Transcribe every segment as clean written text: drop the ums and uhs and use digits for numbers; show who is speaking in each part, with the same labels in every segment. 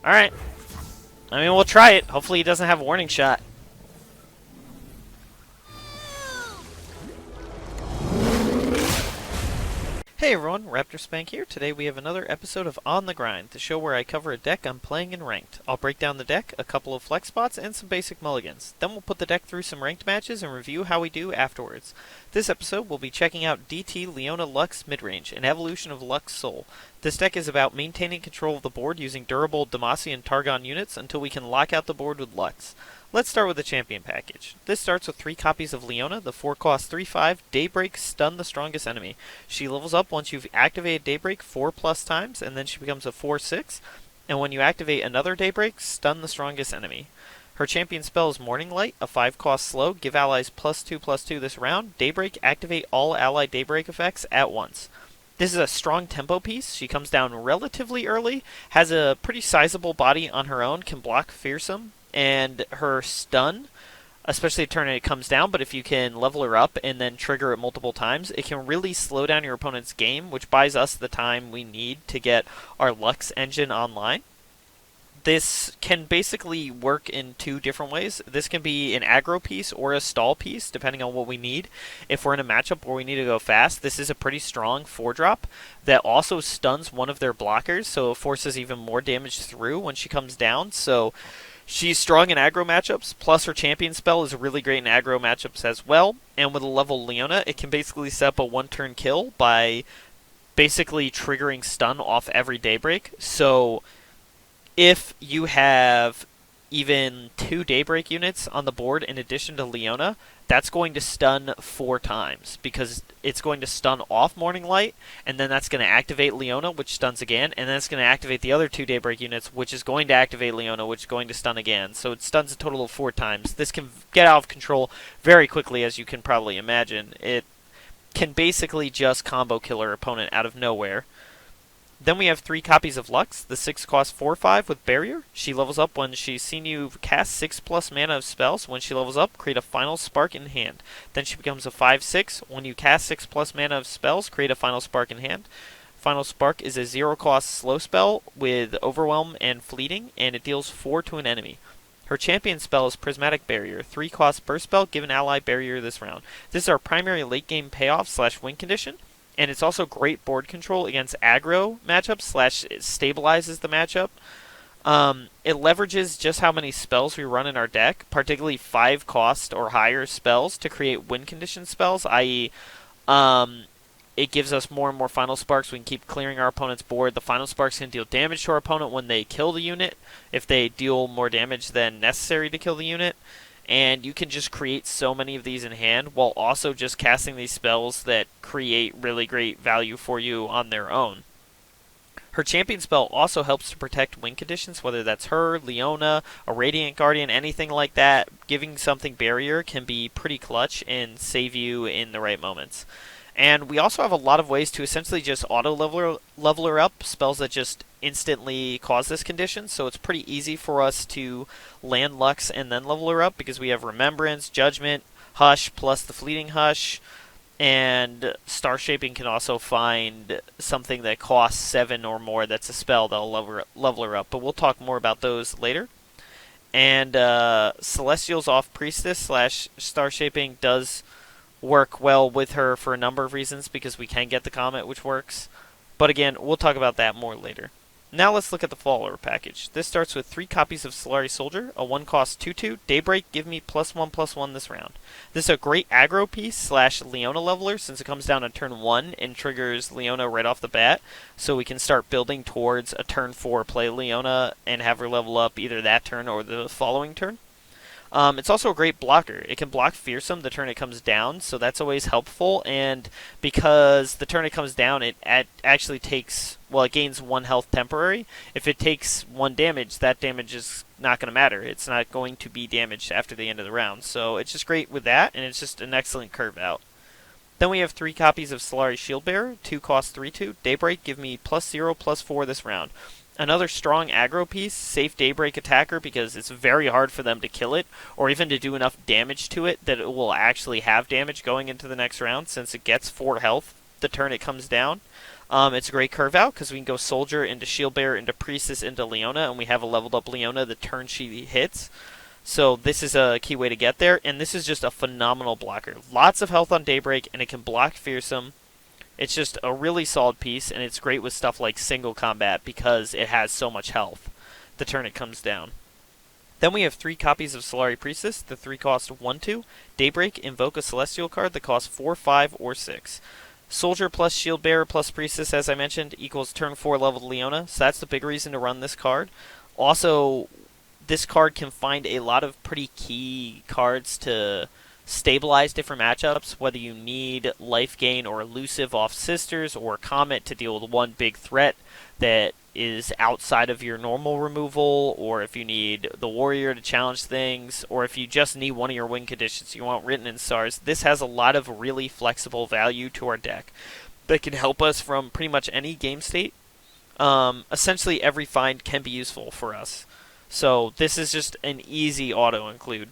Speaker 1: Alright. I mean, we'll try it. Hopefully he doesn't have a warning shot. Hey everyone, Raptorspank here. Today we have another episode of On the Grind, the show where I cover a deck I'm playing in Ranked. I'll break down the deck, a couple of flex spots, and some basic mulligans. Then we'll put the deck through some ranked matches and review how we do afterwards. This episode we'll be checking out DT Leona Lux Midrange, an evolution of Lux Soul. This deck is about maintaining control of the board using durable Demacia and Targon units until we can lock out the board with Lux. Let's start with the champion package. This starts with 3 copies of Leona, the 4-cost 3/5 Daybreak Stun the strongest enemy. She levels up once you've activated Daybreak 4+ times, and then she becomes a 4/6. And when you activate another Daybreak, stun the strongest enemy. Her champion spell is Morning Light, a 5-cost slow. Give allies +2/+2 this round. Daybreak, activate all allied Daybreak effects at once. This is a strong tempo piece. She comes down relatively early, has a pretty sizable body on her own, can block Fearsome, and her stun, especially the turn it comes down, but if you can level her up and then trigger it multiple times, it can really slow down your opponent's game, which buys us the time we need to get our Lux engine online. This can basically work in 2 different ways. This can be an aggro piece or a stall piece, depending on what we need. If we're in a matchup where we need to go fast, this is a pretty strong 4-drop that also stuns one of their blockers, so it forces even more damage through when she comes down. So she's strong in aggro matchups, plus her champion spell is really great in aggro matchups as well. And with a level Leona, it can basically set up a 1-turn kill by basically triggering stun off every Daybreak. So if you have even 2 Daybreak units on the board in addition to Leona, that's going to stun 4 times, because it's going to stun off Morning Light, and then that's going to activate Leona, which stuns again, and then it's going to activate the other 2 Daybreak units, which is going to activate Leona, which is going to stun again. So it stuns a total of 4 times. This can get out of control very quickly, as you can probably imagine. It can basically just combo kill her opponent out of nowhere. Then we have 3 copies of Lux, the 6-cost 4/5 with Barrier. She levels up when she's seen you cast 6+ mana of spells. When she levels up, create a Final Spark in hand. Then she becomes a 5/6. When you cast 6+ mana of spells, create a Final Spark in hand. Final Spark is a 0-cost slow spell with Overwhelm and Fleeting, and it deals 4 to an enemy. Her champion spell is Prismatic Barrier, 3-cost burst spell, give an ally barrier this round. This is our primary late game payoff / win condition. And it's also great board control against aggro matchups / it stabilizes the matchup. It leverages just how many spells we run in our deck, particularly 5-cost or higher spells, to create win condition spells, i.e. It gives us more and more Final Sparks. We can keep clearing our opponent's board. The Final Sparks can deal damage to our opponent when they kill the unit, if they deal more damage than necessary to kill the unit. And you can just create so many of these in hand while also just casting these spells that create really great value for you on their own. Her champion spell also helps to protect win conditions, whether that's her, Leona, a Radiant Guardian, anything like that. Giving something barrier can be pretty clutch and save you in the right moments. And we also have a lot of ways to essentially just auto-level her up, spells that just instantly cause this condition, so it's pretty easy for us to land Lux and then level her up, because we have Remembrance, Judgment, Hush, plus the Fleeting Hush, and Star Shaping can also find something that costs 7 or more that's a spell that'll level her up, but we'll talk more about those later. And Celestial's off Priestess / Star Shaping does work well with her for a number of reasons, because we can get the Comet, which works. But again, we'll talk about that more later. Now let's look at the follower package. This starts with 3 copies of Solari Soldier, a 1-cost 2/2, Daybreak, give me +1/+1 this round. This is a great aggro piece / Leona leveler, since it comes down on turn 1 and triggers Leona right off the bat, so we can start building towards a turn 4 play Leona and have her level up either that turn or the following turn. It's also a great blocker. It can block Fearsome the turn it comes down, so that's always helpful. And because the turn it comes down, it actually takes, well, it gains 1 health temporary. If it takes 1 damage, that damage is not going to matter. It's not going to be damaged after the end of the round. So it's just great with that, and it's just an excellent curve out. Then we have 3 copies of Solari Shieldbearer, 2-cost 3/2, Daybreak, give me +0/+4 this round. Another strong aggro piece, safe Daybreak attacker, because it's very hard for them to kill it, or even to do enough damage to it that it will actually have damage going into the next round, since it gets 4 health the turn it comes down. It's a great curve out because we can go Soldier into Shield Bearer into Priestess into Leona, and we have a leveled up Leona the turn she hits. So this is a key way to get there, and this is just a phenomenal blocker. Lots of health on Daybreak, and it can block Fearsome. It's just a really solid piece, and it's great with stuff like single combat because it has so much health the turn it comes down. Then we have 3 copies of Solari Priestess. The 3 cost 1/2. Daybreak, invoke a Celestial card that costs 4, 5, or 6. Soldier plus Shield Bearer plus Priestess, as I mentioned, equals turn 4 leveled Leona, so that's the big reason to run this card. Also, this card can find a lot of pretty key cards to stabilize different matchups, whether you need life gain or elusive off Sisters or Comet to deal with one big threat that is outside of your normal removal, or if you need the Warrior to challenge things, or if you just need one of your win conditions you want written in stars. This has a lot of really flexible value to our deck that can help us from pretty much any game state. Essentially every find can be useful for us. So this is just an easy auto include.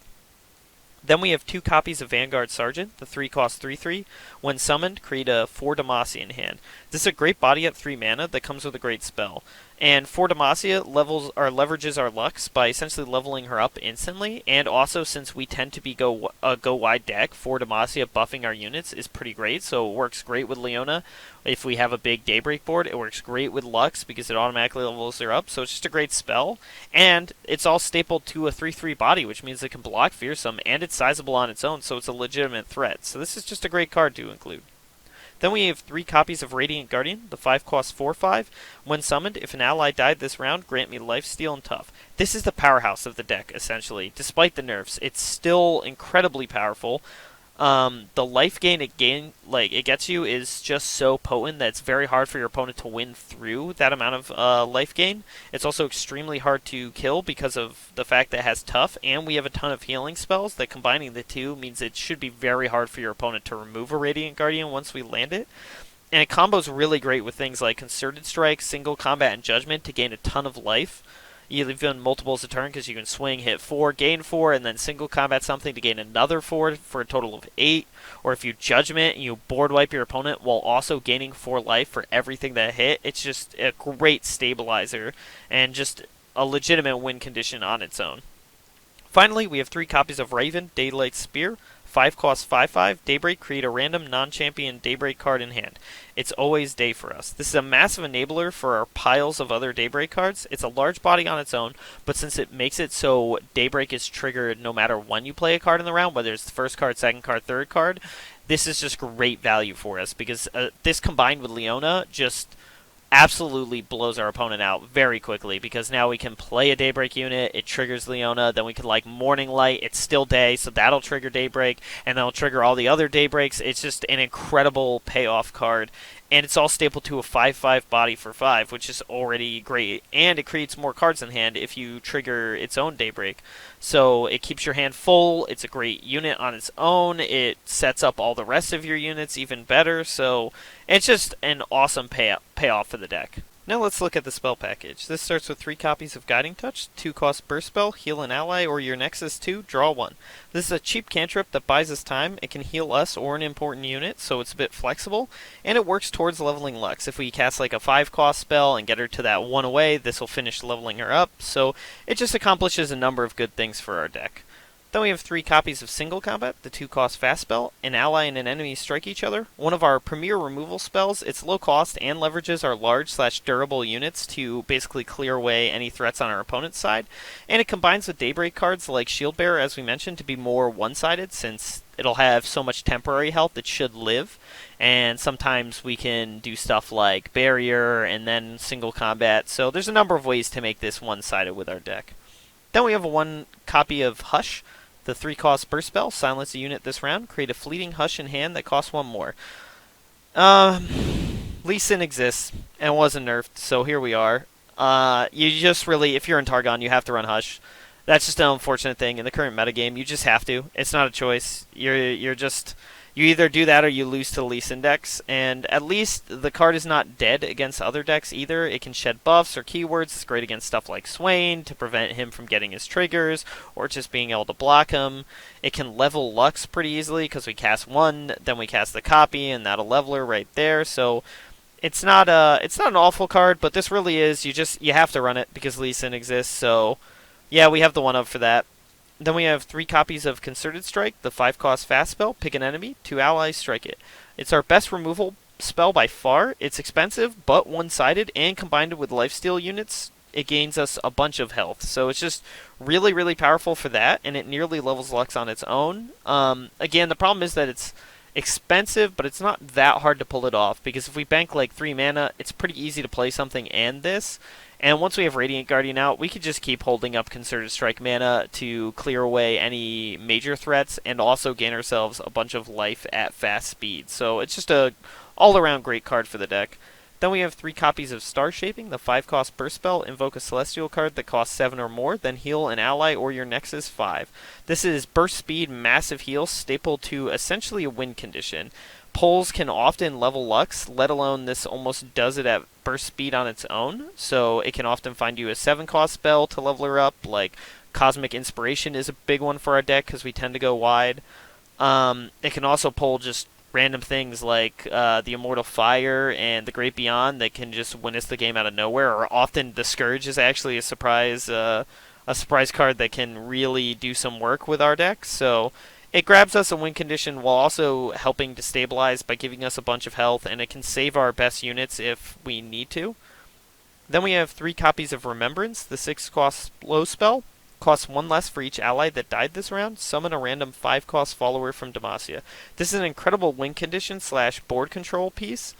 Speaker 1: Then we have 2 copies of Vanguard Sergeant. The 3 cost 3/3. When summoned, create a 4 Demacia in hand. This is a great body at 3 mana that comes with a great spell. And 4 Demacia leverages our Lux by essentially leveling her up instantly. And also, since we tend to be go wide deck, 4 Demacia buffing our units is pretty great. So it works great with Leona. If we have a big Daybreak board, it works great with Lux because it automatically levels her up. So it's just a great spell. And it's all stapled to a 3/3 body, which means it can block Fearsome, and it's sizable on its own, so it's a legitimate threat. So this is just a great card to include. Then we have 3 copies of Radiant Guardian. The 5 costs 4, 5. When summoned, if an ally died this round, grant me lifesteal and tough. This is the powerhouse of the deck, essentially. Despite the nerfs, it's still incredibly powerful. The life gain it gets you is just so potent that it's very hard for your opponent to win through that amount of life gain. It's also extremely hard to kill because of the fact that it has tough, and we have a ton of healing spells that combining the two means it should be very hard for your opponent to remove a Radiant Guardian once we land it. And it combos really great with things like Concerted Strike, Single Combat, and Judgment to gain a ton of life. Even multiples a turn because you can swing, hit 4, gain 4, and then single combat something to gain another 4 for a total of 8. Or if you Judgment and you board wipe your opponent while also gaining 4 life for everything that hit, it's just a great stabilizer and just a legitimate win condition on its own. Finally, we have 3 copies of Raven, Daylight Spear. 5 costs 5, 5. Daybreak, create a random non-champion Daybreak card in hand. It's always day for us. This is a massive enabler for our piles of other Daybreak cards. It's a large body on its own, but since it makes it so Daybreak is triggered no matter when you play a card in the round, whether it's the first card, second card, third card, this is just great value for us because this combined with Leona just absolutely blows our opponent out very quickly because now we can play a Daybreak unit, it triggers Leona, then we can like Morning Light, it's still day, so that'll trigger Daybreak, and that'll trigger all the other Daybreaks. It's just an incredible payoff card, and it's all stapled to a 5/5 body for 5, which is already great, and it creates more cards in hand if you trigger its own Daybreak. So it keeps your hand full, it's a great unit on its own, it sets up all the rest of your units even better, so it's just an awesome payoff for the deck. Now let's look at the spell package. This starts with 3 copies of Guiding Touch, 2 cost Burst Spell, heal an ally or your Nexus 2, draw 1. This is a cheap cantrip that buys us time. It can heal us or an important unit, so it's a bit flexible, and it works towards leveling Lux. If we cast like a 5 cost spell and get her to that 1 away, this will finish leveling her up, so it just accomplishes a number of good things for our deck. Then we have 3 copies of Single Combat, the 2 cost Fast Spell. An ally and an enemy strike each other. One of our premier removal spells. It's low cost and leverages our large/durable units to basically clear away any threats on our opponent's side. And it combines with Daybreak cards like Shield Bearer, as we mentioned, to be more one-sided since it'll have so much temporary health it should live. And sometimes we can do stuff like Barrier and then Single Combat. So there's a number of ways to make this one-sided with our deck. Then we have 1 copy of Hush. The 3 cost Burst Spell, silence a unit this round. Create a fleeting Hush in hand that costs 1 more. Lee Sin exists and wasn't nerfed, so here we are. You just really, if you're in Targon, you have to run Hush. That's just an unfortunate thing in the current metagame. You just have to. It's not a choice. You're just... You either do that or you lose to the Lee Sin decks, and at least the card is not dead against other decks either. It can shed buffs or keywords. It's great against stuff like Swain to prevent him from getting his triggers or just being able to block him. It can level Lux pretty easily because we cast 1, then we cast the copy, and that'll level her right there. So it's not an awful card, but this really is you have to run it because Lee Sin exists. So yeah, we have the one up for that. Then we have 3 copies of Concerted Strike, the 5-cost fast spell. Pick an enemy, 2 allies, strike it. It's our best removal spell by far. It's expensive, but one-sided, and combined with lifesteal units, it gains us a bunch of health. So it's just really, really powerful for that, and it nearly levels Lux on its own. Again, the problem is that it's expensive, but it's not that hard to pull it off, because if we bank like 3 mana, it's pretty easy to play something and this. And once we have Radiant Guardian out, we could just keep holding up Concerted Strike mana to clear away any major threats and also gain ourselves a bunch of life at fast speed. So it's just a all-around great card for the deck. Then we have 3 copies of Star Shaping, the 5-cost burst spell. Invoke a Celestial card that costs 7 or more, then heal an ally or your Nexus 5. This is burst speed, massive heal, stapled to essentially a win condition. Pulls can often level Lux, let alone this almost does it at burst speed on its own. So it can often find you a 7-cost spell to level her up, like Cosmic Inspiration is a big one for our deck because we tend to go wide. It can also pull just random things like the Immortal Fire and the Great Beyond that can just win us the game out of nowhere. Or often the Scourge is actually a surprise card that can really do some work with our deck. So it grabs us a win condition while also helping to stabilize by giving us a bunch of health, and it can save our best units if we need to. Then we have 3 copies of Remembrance, the 6-cost slow spell. Costs 1 less for each ally that died this round. Summon a random 5-cost follower from Demacia. This is an incredible win condition / board control piece.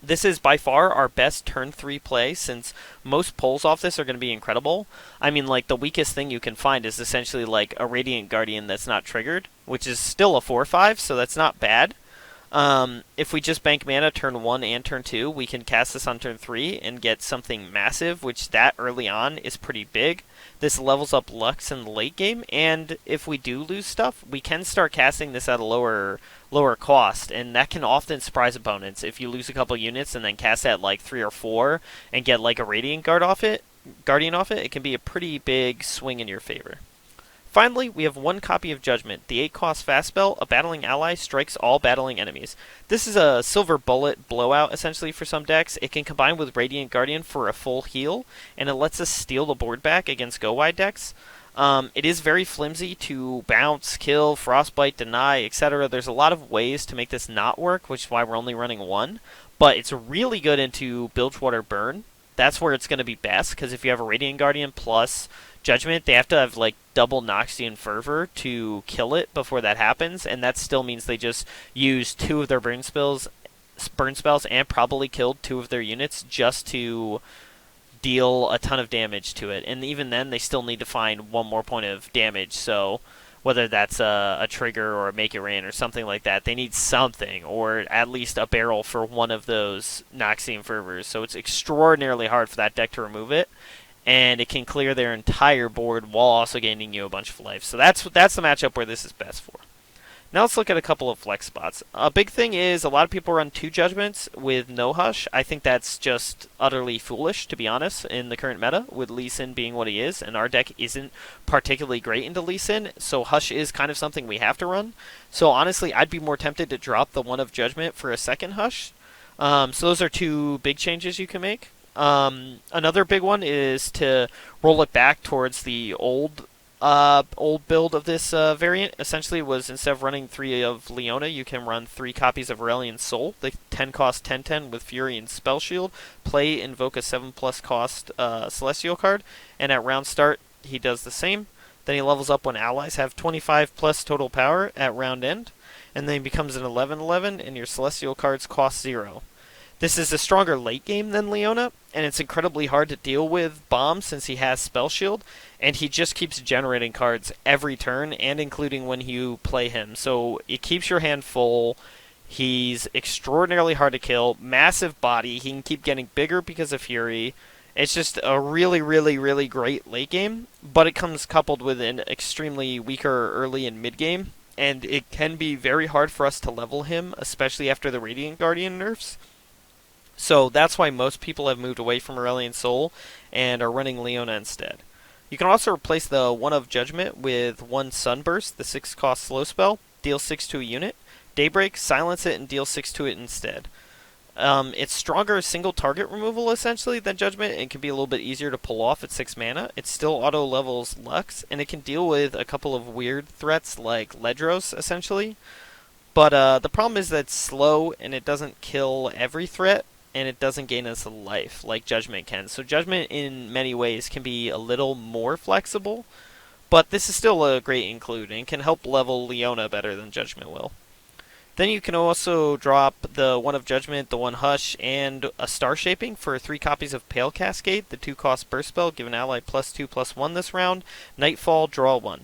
Speaker 1: This is by far our best turn 3 play, since most pulls off this are going to be incredible. I mean, like, the weakest thing you can find is essentially like a Radiant Guardian that's not triggered, which is still a 4/5, so that's not bad. If we just bank mana turn 1 and turn 2, we can cast this on turn 3 and get something massive, which that early on is pretty big. This levels up Lux in the late game, and if we do lose stuff, we can start casting this at a lower cost, and that can often surprise opponents. If you lose a couple units and then cast at like 3 or 4 and get like a Radiant Guardian off it, it can be a pretty big swing in your favor. Finally, we have 1 copy of Judgment, the 8-cost fast spell. A battling ally strikes all battling enemies. This is a silver bullet blowout, essentially, for some decks. It can combine with Radiant Guardian for a full heal, and it lets us steal the board back against go-wide decks. It is very flimsy to bounce, kill, frostbite, deny, etc. There's a lot of ways to make this not work, which is why we're only running 1. But it's really good into Bilgewater Burn. That's where it's going to be best, because if you have a Radiant Guardian plus Judgment, they have to have like double Noxian Fervor to kill it before that happens, and that still means they just use 2 of their burn spells, and probably killed 2 of their units just to deal a ton of damage to it. And even then, they still need to find 1 more point of damage. So whether that's a trigger or a make it rain or something like that, they need something, or at least a barrel for 1 of those Noxian Fervors. So it's extraordinarily hard for that deck to remove it, and it can clear their entire board while also gaining you a bunch of life. So that's the matchup where this is best for. Now let's look at a couple of flex spots. A big thing is a lot of people run 2 Judgments with no Hush. I think that's just utterly foolish, to be honest, in the current meta, with Lee Sin being what he is, and our deck isn't particularly great into Lee Sin, so Hush is kind of something we have to run. So honestly, I'd be more tempted to drop the 1 of Judgment for a second Hush. So those are 2 big changes you can make. Another big one is to roll it back towards the old build of this variant. Essentially was, instead of running 3 of Leona, you can run 3 copies of Aurelion Soul, the 10-cost 10/10 with Fury and Spell Shield. Play, invoke a 7+ cost Celestial card, and at round start he does the same. Then he levels up when allies have 25+ total power at round end, and then he becomes an 11/11, and your Celestial cards cost 0. This is a stronger late game than Leona, and it's incredibly hard to deal with Bomb since he has Spell Shield, and he just keeps generating cards every turn, and including when you play him. So it keeps your hand full. He's extraordinarily hard to kill, massive body, he can keep getting bigger because of Fury. It's just a really, really, really great late game, but it comes coupled with an extremely weaker early and mid game, and it can be very hard for us to level him, especially after the Radiant Guardian nerfs. So that's why most people have moved away from Aurelion Soul and are running Leona instead. You can also replace the 1 of Judgment with 1 Sunburst, the 6-cost slow spell. Deal 6 to a unit. Daybreak, silence it, and deal 6 to it instead. It's stronger single target removal essentially than Judgment and can be a little bit easier to pull off at 6 mana. It still auto levels Lux and it can deal with a couple of weird threats like Ledros essentially. But the problem is that it's slow and it doesn't kill every threat and it doesn't gain us a life like Judgment can. So Judgment in many ways can be a little more flexible, but this is still a great include and can help level Leona better than Judgment will. Then you can also drop the 1 of Judgment, the 1 Hush, and a Star Shaping for 3 copies of Pale Cascade, the 2-cost burst spell, give an ally +2/+1 this round. Nightfall, draw 1.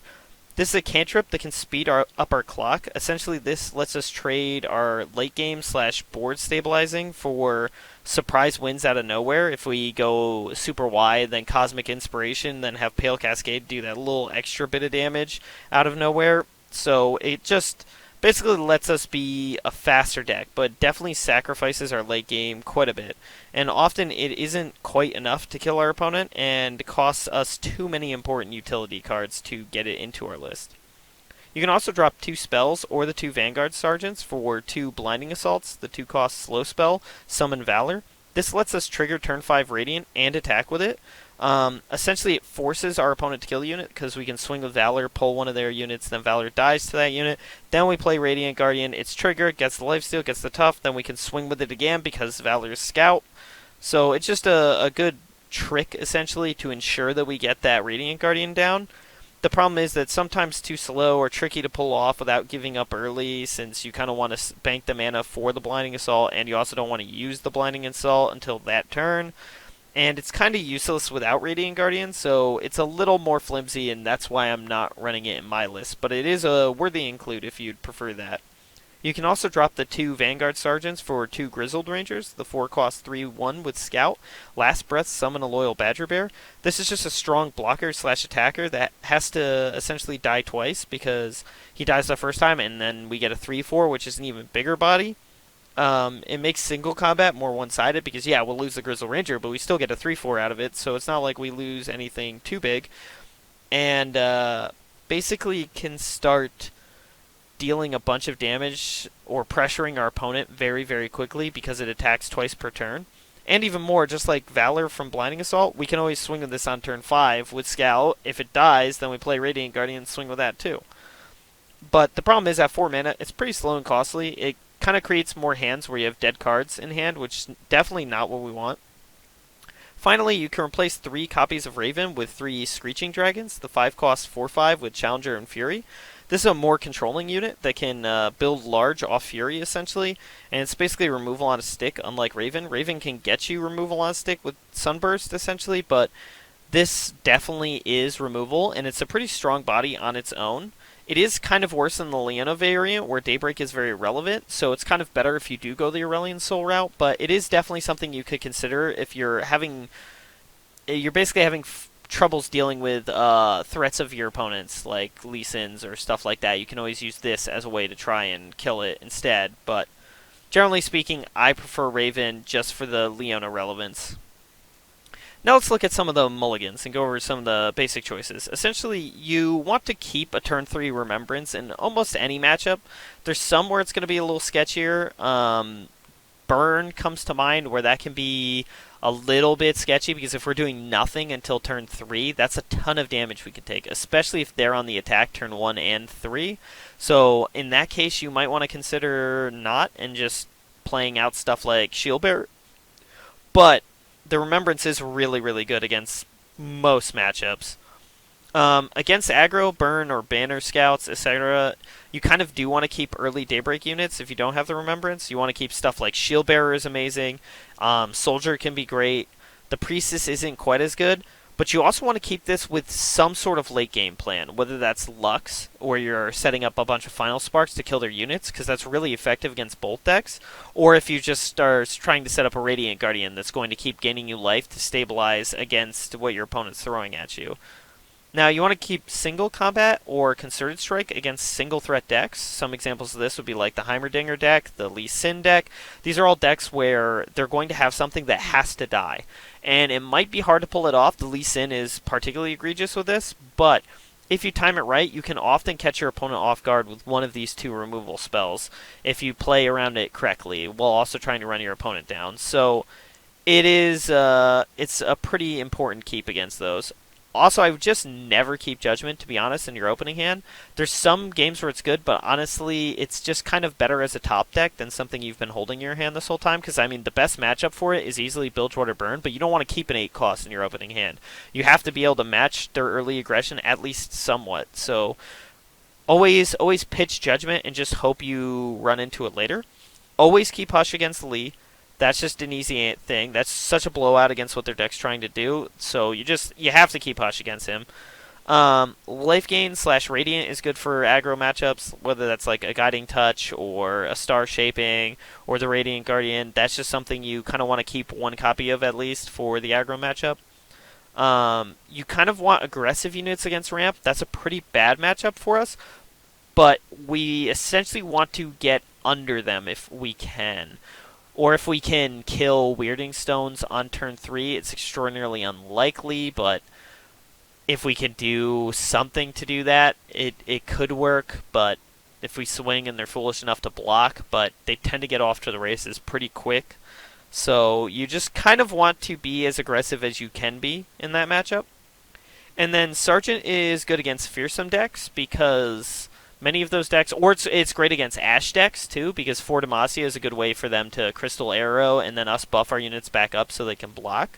Speaker 1: This is a cantrip that can speed up our clock. Essentially, this lets us trade our late game / board stabilizing for surprise wins out of nowhere. If we go super wide, then Cosmic Inspiration, then have Pale Cascade do that little extra bit of damage out of nowhere. So it just basically lets us be a faster deck, but definitely sacrifices our late game quite a bit. And often it isn't quite enough to kill our opponent and costs us too many important utility cards to get it into our list. You can also drop 2 spells or the 2 Vanguard Sergeants for 2 Blinding Assaults, the 2-cost slow spell, Summon Valor. This lets us trigger turn 5 Radiant and attack with it. Essentially, it forces our opponent to kill the unit because we can swing with Valor, pull one of their units, then Valor dies to that unit. Then we play Radiant Guardian, it's triggered, gets the lifesteal, gets the tough, then we can swing with it again because Valor's Scout. So it's just a good trick, essentially, to ensure that we get that Radiant Guardian down. The problem is that sometimes too slow or tricky to pull off without giving up early, since you kind of want to bank the mana for the Blinding Assault, and you also don't want to use the Blinding Assault until that turn. And it's kind of useless without Radiant Guardian, so it's a little more flimsy, and that's why I'm not running it in my list. But it is a worthy include if you'd prefer that. You can also drop the 2 Vanguard Sergeants for 2 Grizzled Rangers, the 4-cost 3/1 with Scout. Last Breath, summon a Loyal Badger Bear. This is just a strong blocker / attacker that has to essentially die twice because he dies the first time, and then we get a 3/4, which is an even bigger body. It makes single combat more one-sided because, yeah, we'll lose the Grizzle Ranger, but we still get a 3/4 out of it, so it's not like we lose anything too big. And basically can start dealing a bunch of damage or pressuring our opponent very, very quickly because it attacks twice per turn. And even more, just like Valor from Blinding Assault, we can always swing with this on turn 5 with Scout. If it dies, then we play Radiant Guardian and swing with that too. But the problem is, at 4 mana, it's pretty slow and costly. It kind of creates more hands where you have dead cards in hand, which is definitely not what we want. Finally, you can replace 3 copies of Raven with 3 Screeching Dragons, the 5-cost 4/5 with Challenger and Fury. This is a more controlling unit that can build large off Fury, essentially, and it's basically removal on a stick, unlike Raven. Raven can get you removal on a stick with Sunburst, essentially, but this definitely is removal, and it's a pretty strong body on its own. It is kind of worse than the Leona variant, where Daybreak is very relevant, so it's kind of better if you do go the Aurelion Soul route, but it is definitely something you could consider if you're basically having troubles dealing with threats of your opponents, like Lee Sins or stuff like that. You can always use this as a way to try and kill it instead, but generally speaking, I prefer Raven just for the Leona relevance. Now let's look at some of the mulligans and go over some of the basic choices. Essentially, you want to keep a turn 3 Remembrance in almost any matchup. There's some where it's going to be a little sketchier. Burn comes to mind where that can be a little bit sketchy because if we're doing nothing until turn 3, that's a ton of damage we can take, especially if they're on the attack turn 1 and 3. So in that case, you might want to consider not and just playing out stuff like Shield Bearer. But the Remembrance is really, really good against most matchups. Against aggro, burn, or banner scouts, etc., you kind of do want to keep early Daybreak units if you don't have the Remembrance. You want to keep stuff like Shield Bearer is amazing. Soldier can be great. The Priestess isn't quite as good. But you also want to keep this with some sort of late game plan, whether that's Lux, or you're setting up a bunch of Final Sparks to kill their units, because that's really effective against bolt decks, or if you just are trying to set up a Radiant Guardian that's going to keep gaining you life to stabilize against what your opponent's throwing at you. Now, you want to keep single combat or concerted strike against single threat decks. Some examples of this would be like the Heimerdinger deck, the Lee Sin deck. These are all decks where they're going to have something that has to die. And it might be hard to pull it off. The Lee Sin is particularly egregious with this, but if you time it right, you can often catch your opponent off guard with one of these two removal spells if you play around it correctly, while also trying to run your opponent down. So it's a pretty important keep against those. Also, I would just never keep Judgment, to be honest, in your opening hand. There's some games where it's good, but honestly, it's just kind of better as a top deck than something you've been holding in your hand this whole time, because, I mean, the best matchup for it is easily Bilgewater Burn, but you don't want to keep an 8 cost in your opening hand. You have to be able to match their early aggression at least somewhat, so always pitch Judgment and just hope you run into it later. Always keep Hush against Lee. That's just an easy thing. That's such a blowout against what their deck's trying to do. So you have to keep Hush against him. Life gain / Radiant is good for aggro matchups, whether that's like a Guiding Touch or a Star Shaping or the Radiant Guardian. That's just something you kind of want to keep one copy of at least for the aggro matchup. You kind of want aggressive units against Ramp. That's a pretty bad matchup for us, but we essentially want to get under them if we can. Or if we can kill Weirding Stones on turn 3, it's extraordinarily unlikely, but if we can do something to do that, it could work, but if we swing and they're foolish enough to block, but they tend to get off to the races pretty quick. So you just kind of want to be as aggressive as you can be in that matchup. And then Sergeant is good against Fearsome decks because many of those decks, or it's great against Ash decks too, because For Demacia is a good way for them to Crystal Arrow and then us buff our units back up so they can block.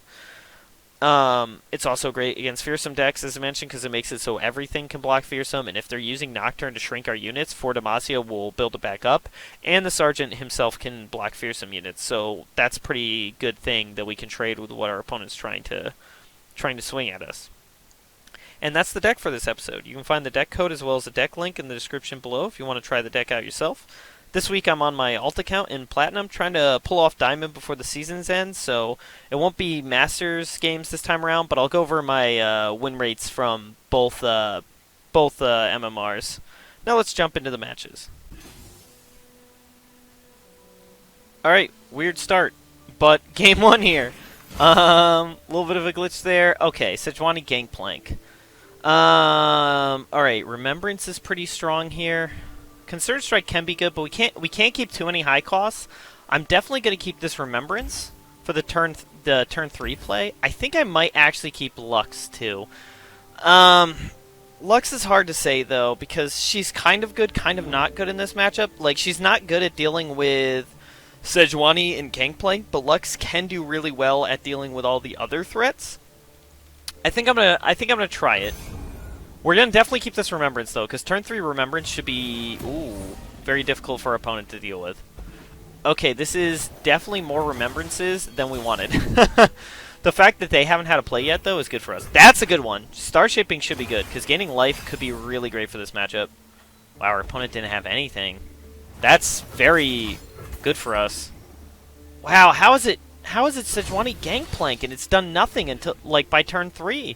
Speaker 1: It's also great against Fearsome decks, as I mentioned, because it makes it so everything can block Fearsome, and if they're using Nocturne to shrink our units, For Demacia will build it back up, and the Sergeant himself can block Fearsome units, so that's a pretty good thing that we can trade with what our opponent's trying to swing at us. And that's the deck for this episode. You can find the deck code as well as the deck link in the description below if you want to try the deck out yourself. This week I'm on my alt account in Platinum trying to pull off Diamond before the season's end, so it won't be Masters games this time around, but I'll go over my win rates from both MMRs. Now let's jump into the matches. Alright, weird start, but game 1 here. Little bit of a glitch there. Okay, Sejuani Gangplank. Alright, Remembrance is pretty strong here. Concerted Strike can be good, but we can't keep too many high costs. I'm definitely going to keep this Remembrance for the turn 3 play. I think I might actually keep Lux too. Lux is hard to say though, because she's kind of good, kind of not good in this matchup. Like, she's not good at dealing with Sejuani and Gangplank, but Lux can do really well at dealing with all the other threats. I think I'm gonna try it. We're gonna definitely keep this Remembrance though, because turn 3 Remembrance should be very difficult for our opponent to deal with. Okay, this is definitely more Remembrances than we wanted. The fact that they haven't had a play yet though is good for us. That's a good one. Star Shaping should be good, because gaining life could be really great for this matchup. Wow, our opponent didn't have anything. That's very good for us. Wow, how is it Sejuani Gangplank and it's done nothing until, like, by turn 3?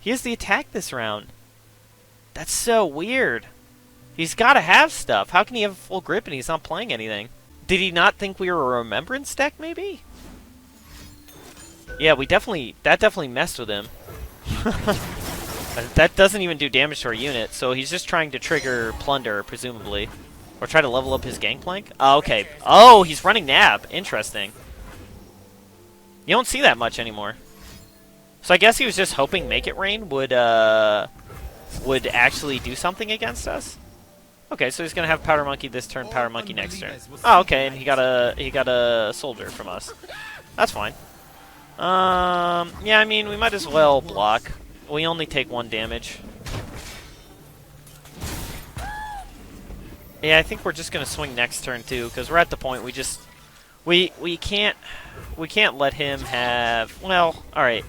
Speaker 1: He has the attack this round. That's so weird. He's got to have stuff. How can he have a full grip and he's not playing anything? Did he not think we were a Remembrance deck, maybe? Yeah, that definitely messed with him. That doesn't even do damage to our unit, so he's just trying to trigger Plunder, presumably. Or try to level up his Gangplank? Oh, okay. Oh, he's running Nab. Interesting. You don't see that much anymore. So I guess he was just hoping Make It Rain would actually do something against us. Okay, so he's gonna have Powder Monkey this turn, Powder Monkey next turn. Oh, okay, and he got a Soldier from us. That's fine. Yeah, I mean, we might as well block. We only take 1 damage. Yeah, I think we're just gonna swing next turn too, because we're at the point we can't let him have. Well, all right.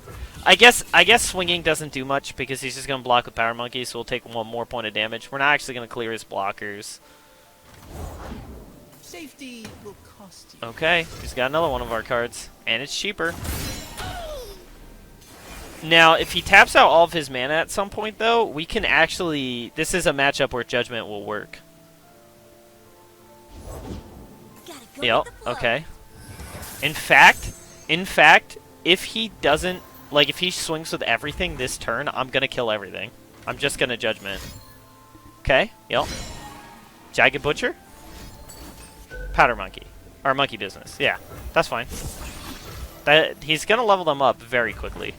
Speaker 1: I guess swinging doesn't do much because he's just gonna block with Power Monkey, so we'll take 1 more point of damage. We're not actually gonna clear his blockers.
Speaker 2: Safety will cost you.
Speaker 1: Okay, he's got another one of our cards, and it's cheaper. Now, if he taps out all of his mana at some point, though, we can actually. This is a matchup where Judgment will work. Yep, okay. In fact, if he doesn't Like, if he swings with everything this turn, I'm gonna kill everything. I'm just gonna Judgment. Okay, yep. Jagged Butcher? Powder Monkey. Or Monkey Business. Yeah, that's fine. He's gonna level them up very quickly.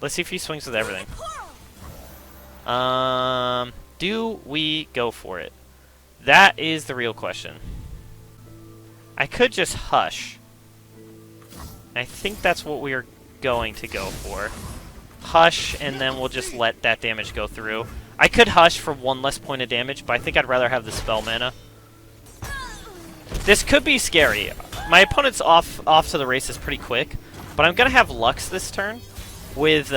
Speaker 1: Let's see if he swings with everything. Do we go for it? That is the real question. I could just Hush. I think that's what we are going to go for. Hush, and then we'll just let that damage go through. I could Hush for one less point of damage, but I think I'd rather have the spell mana. This could be scary. My opponent's off to the races pretty quick, but I'm going to have Lux this turn with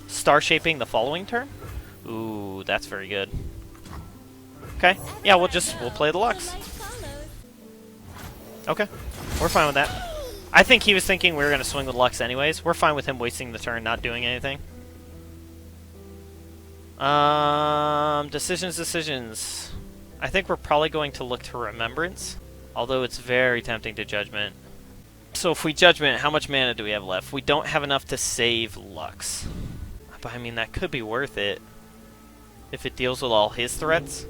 Speaker 1: Star Shaping the following turn. Ooh, that's very good. Okay, yeah, we'll play the Lux. Okay, we're fine with that. I think he was thinking we were going to swing with Lux anyways. We're fine with him wasting the turn, not doing anything. Decisions. I think we're probably going to look to Remembrance, although it's very tempting to Judgment. So if we Judgment, how much mana do we have left? We don't have enough to save Lux. But I mean, that could be worth it if it deals with all his threats.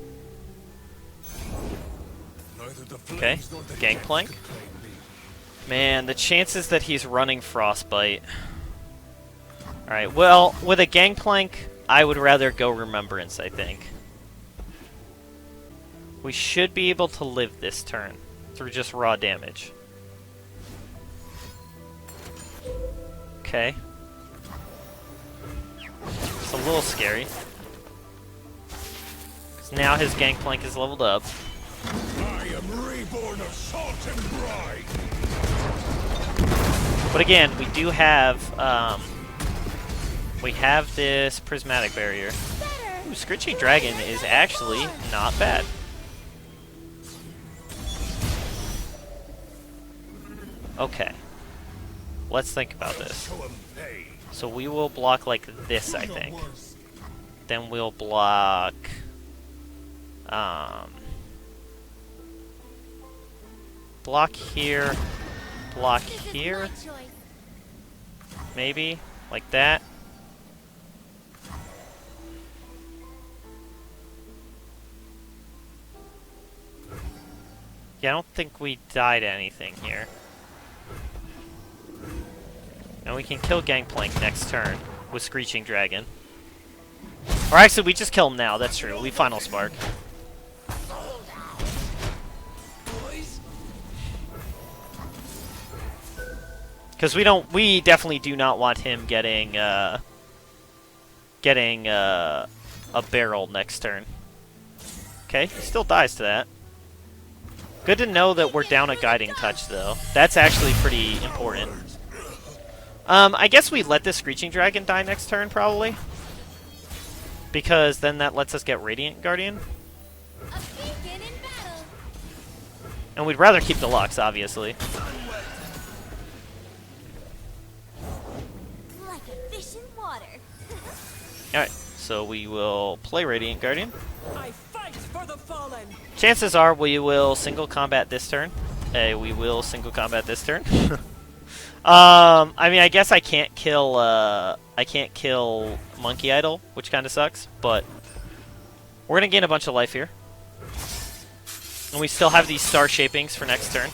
Speaker 1: Okay, Gangplank. Man, the chances that he's running Frostbite. Alright, well, with a Gangplank, I would rather go Remembrance, I think. We should be able to live this turn through just raw damage. Okay. It's a little scary. Because now his Gangplank is leveled up.
Speaker 3: I am reborn of salt and brine.
Speaker 1: But again, we do have this Prismatic Barrier. Ooh, Screeching Dragon is actually not bad. Okay. Let's think about this. So we will block like this, I think. Then we'll block block here, block here, maybe, like that. Yeah, I don't think we died anything here. And we can kill Gangplank next turn with Screeching Dragon. Or actually, we just kill him now, that's true. We Final Spark. Because we definitely do not want him getting a barrel next turn. Okay, he still dies to that. Good to know that we're down a Guiding Touch, though. That's actually pretty important. I guess we let this Screeching Dragon die next turn, probably. Because then that lets us get Radiant Guardian. And we'd rather keep the Lux, obviously. Alright, so we will play Radiant Guardian.
Speaker 2: I fight for the fallen.
Speaker 1: Chances are we will single combat this turn. We will single combat this turn. I mean, I guess I can't kill Monkey Idol, which kind of sucks, but we're gonna gain a bunch of life here. And we still have these Star Shapings for next turn.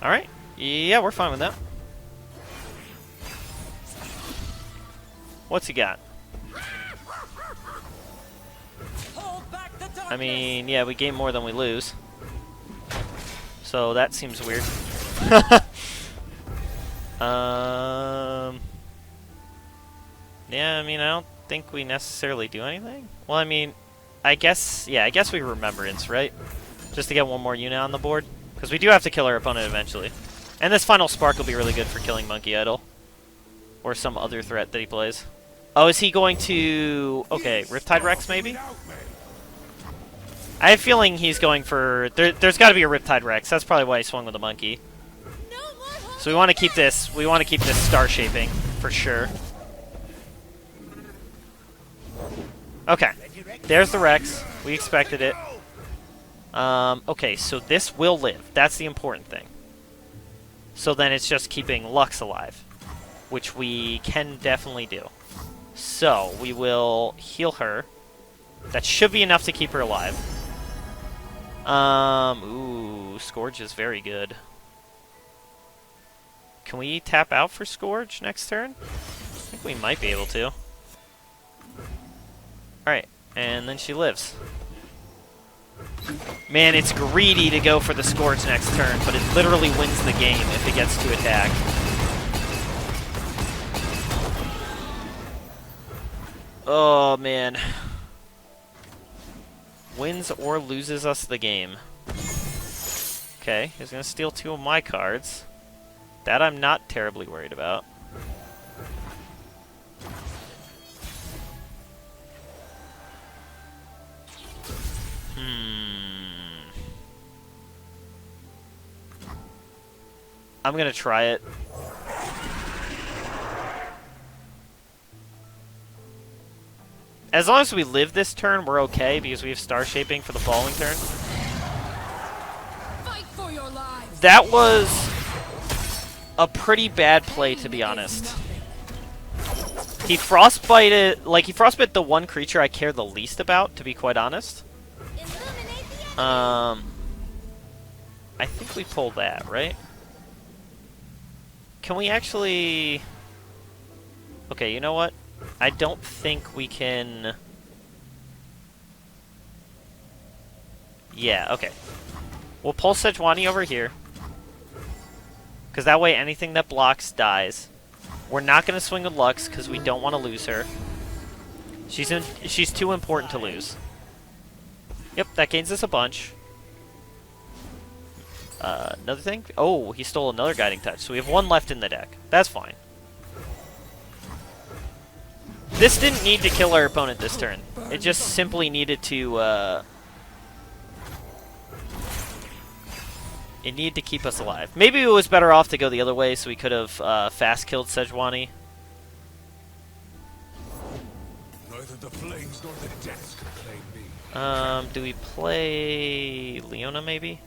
Speaker 1: Alright. Yeah, we're fine with that. What's he got? I mean, yeah, we gain more than we lose. So that seems weird. Yeah, I mean, I don't think we necessarily do anything. Well, I mean, I guess we Remembrance, right? Just to get one more unit on the board. Because we do have to kill our opponent eventually. And this Final Spark will be really good for killing Monkey Idol. Or some other threat that he plays. Oh, is he going to... Okay, Riptide Rex, maybe? I have a feeling he's going for... There's got to be a Riptide Rex. That's probably why he swung with the monkey. So we want to keep this... We want to keep this Star Shaping, for sure. Okay. There's the Rex. We expected it. Okay, so this will live. That's the important thing. So then it's just keeping Lux alive, which we can definitely do. So we will heal her. That should be enough to keep her alive. Ooh, Scourge is very good. Can we tap out for Scourge next turn? I think we might be able to. Alright, and then she lives. Man, it's greedy to go for the Scourge next turn, but it literally wins the game if it gets to attack. Oh, man. Wins or loses us the game. Okay, he's going to steal 2 of my cards. That I'm not terribly worried about. I'm going to try it. As long as we live this turn, we're okay, because we have Star Shaping for the following turn.
Speaker 2: Fight for your lives.
Speaker 1: That was a pretty bad play, to be honest. He frostbited, like, he frostbit the one creature I care the least about, to be quite honest. I think we pulled that, right? Can we actually... Okay, you know what? I don't think we can... Yeah, okay. We'll pull Sejuani over here. Because that way anything that blocks dies. We're not going to swing with Lux because we don't want to lose her. She's too important to lose. Yep, that gains us a bunch. Another thing? Oh, he stole another Guiding Touch. So we have 1 left in the deck. That's fine. This didn't need to kill our opponent this turn. It just simply needed to, it needed to keep us alive. Maybe it was better off to go the other way so we could have fast-killed Sejuani.
Speaker 3: Neither the flames nor the depths can claim me.
Speaker 1: Do we play Leona, maybe?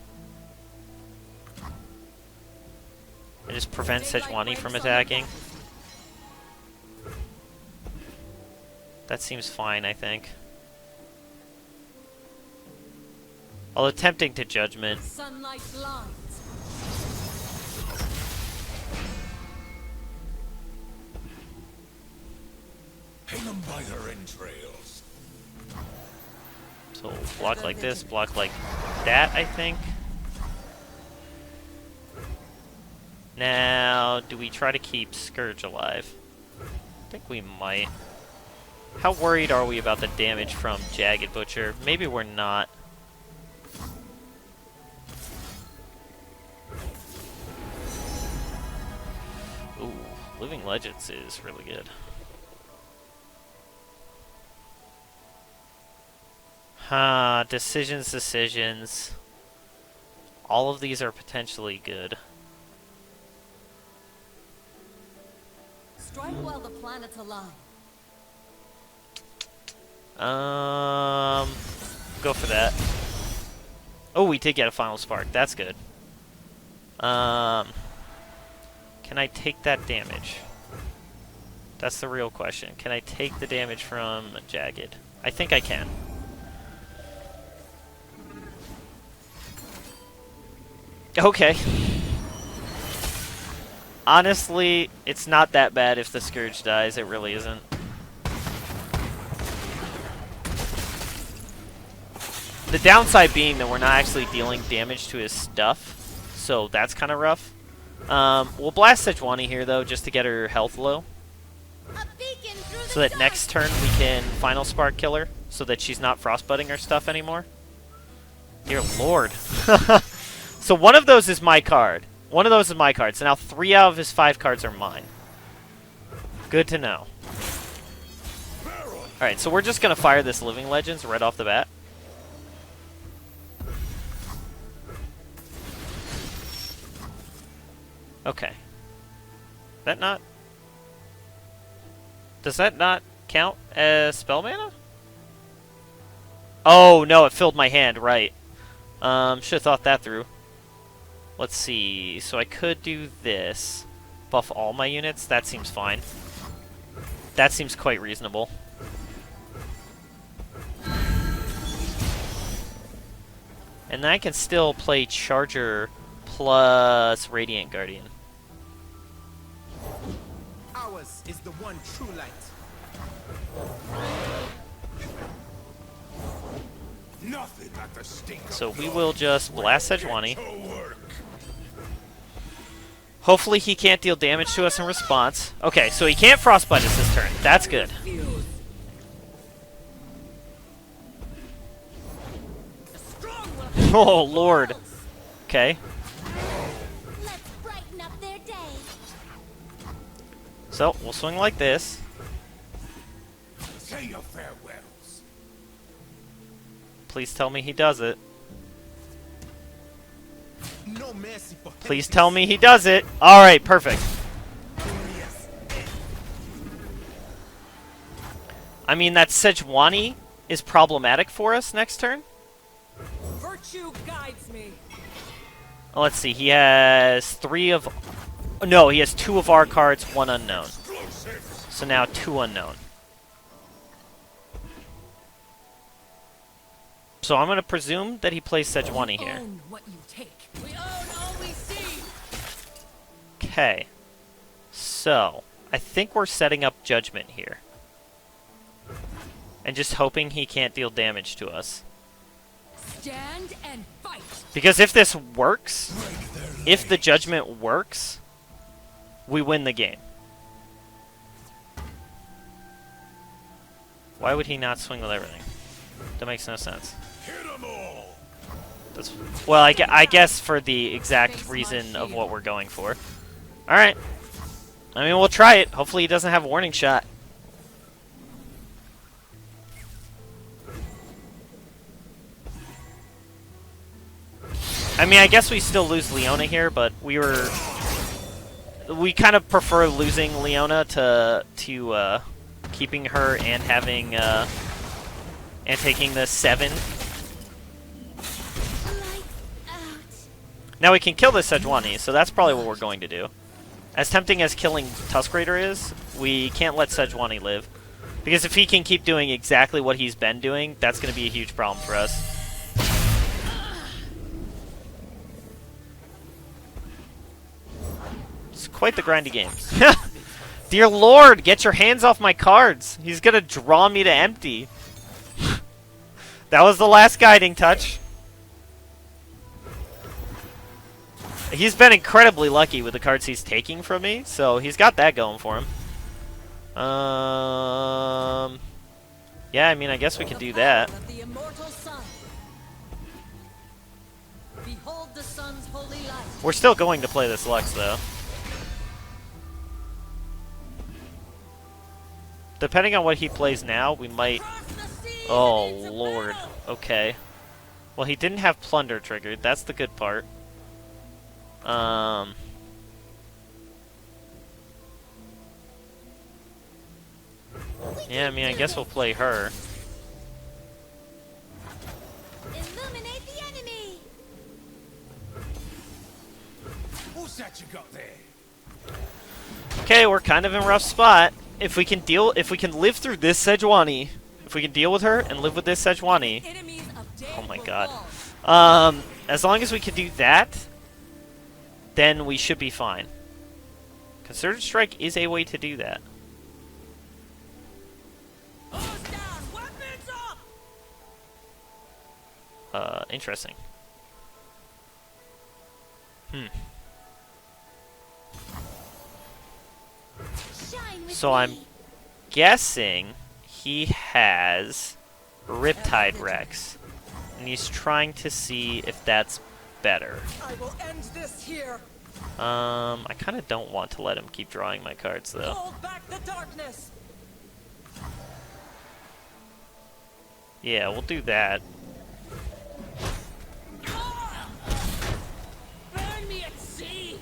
Speaker 1: And just prevent Sejuani from attacking? That seems fine, I think. Although attempting to Judgment.
Speaker 2: Sunlight blinds.
Speaker 3: Hang them by their entrails.
Speaker 1: So block like this, block like that, I think. Now, do we try to keep Scourge alive? I think we might. How worried are we about the damage from Jagged Butcher? Maybe we're not. Ooh, Living Legends is really good. Decisions. All of these are potentially good.
Speaker 2: Strike while the planets align.
Speaker 1: Go for that. Oh, we did get a Final Spark. That's good. Can I take that damage? That's the real question. Can I take the damage from Jagged? I think I can. Okay. Honestly, it's not that bad if the Scourge dies. It really isn't. The downside being that we're not actually dealing damage to his stuff, so that's kind of rough. We'll blast Sejuani here, though, just to get her health low. So that next turn we can Final Spark kill her, so that she's not frostbutting her stuff anymore. Dear Lord. So one of those is my card. One of those is my card. So now 3 out of his 5 cards are mine. Good to know. Alright, so we're just going to fire this Living Legends right off the bat. Okay. That not... Does that not count as spell mana? Oh, no, it filled my hand, right. Should have thought that through. Let's see. So I could do this. Buff all my units. That seems fine. That seems quite reasonable. And then I can still play Charger plus Radiant Guardian.
Speaker 4: Ours is the one true light.
Speaker 3: Nothing at the stink of
Speaker 1: So we
Speaker 3: blood.
Speaker 1: will just blast Sejuani.
Speaker 3: Get to work.
Speaker 1: Hopefully he can't deal damage to us in response. Okay, so he can't Frostbite us this turn. That's good. Oh, Lord. Okay.
Speaker 2: Let's brighten up their day.
Speaker 1: So, we'll swing like this.
Speaker 3: Say your farewells.
Speaker 1: Please tell me he does it.
Speaker 4: No mercy for
Speaker 1: Please tell me he does it. Alright, perfect. I mean, that Sejuani is problematic for us next turn.
Speaker 2: Virtue guides me.
Speaker 1: Let's see, he has 3 of... No, he has 2 of our cards, 1 unknown.
Speaker 3: Explosives.
Speaker 1: So now 2 unknown. So I'm going to presume that he plays Sejuani here.
Speaker 2: Own what you take. We own all we see.
Speaker 1: Okay. So, I think we're setting up Judgment here. And just hoping he can't deal damage to us.
Speaker 2: Stand and fight.
Speaker 1: Because if this works,
Speaker 3: Break their
Speaker 1: if the
Speaker 3: legs.
Speaker 1: Judgment works, we win the game. Why would he not swing with everything? That makes no sense.
Speaker 3: Hit 'em all.
Speaker 1: That's, well, I guess for the exact reason of what we're going for. Alright. I mean, we'll try it. Hopefully he doesn't have a warning shot. I mean, I guess we still lose Leona here, but we kind of prefer losing Leona to keeping her and having and taking the 7.
Speaker 2: Lights out.
Speaker 1: Now we can kill this Sejuani, so that's probably what we're going to do. As tempting as killing Tusk Raider is, we can't let Sejuani live. Because if he can keep doing exactly what he's been doing, that's going to be a huge problem for us. It's quite the grindy game. Dear Lord, get your hands off my cards. He's going to draw me to empty. That was the last guiding touch. He's been incredibly lucky with the cards he's taking from me, so he's got that going for him. Yeah, I mean, I guess we can do that.
Speaker 2: Of the immortal sun. Behold the sun's holy light.
Speaker 1: We're still going to play this Lux, though. Depending on what he plays now, we might...
Speaker 2: Cross the sea
Speaker 1: Oh,
Speaker 2: and into
Speaker 1: Lord.
Speaker 2: battle.
Speaker 1: Okay. Well, he didn't have Plunder triggered. That's the good part. Yeah, I mean, I guess we'll play her.
Speaker 2: Illuminate the enemy.
Speaker 3: Who's that you got there?
Speaker 1: Okay, we're kind of in a rough spot. If we can live through this Sejuani, if we can deal with her and live with this Sejuani,
Speaker 2: Enemies of day
Speaker 1: oh my
Speaker 2: will
Speaker 1: god.
Speaker 2: fall.
Speaker 1: As long as we can do that, then we should be fine. Concerted Strike is a way to do that.
Speaker 2: Hose down, weapons up.
Speaker 1: Interesting.
Speaker 2: Shine with
Speaker 1: So I'm
Speaker 2: me.
Speaker 1: guessing he has Riptide Rex. And he's trying to see if that's better.
Speaker 4: I will end this here.
Speaker 1: I kind of don't want to let him keep drawing my cards, though.
Speaker 4: Hold back the darkness.
Speaker 1: Yeah, we'll do that.
Speaker 2: Burn me at sea.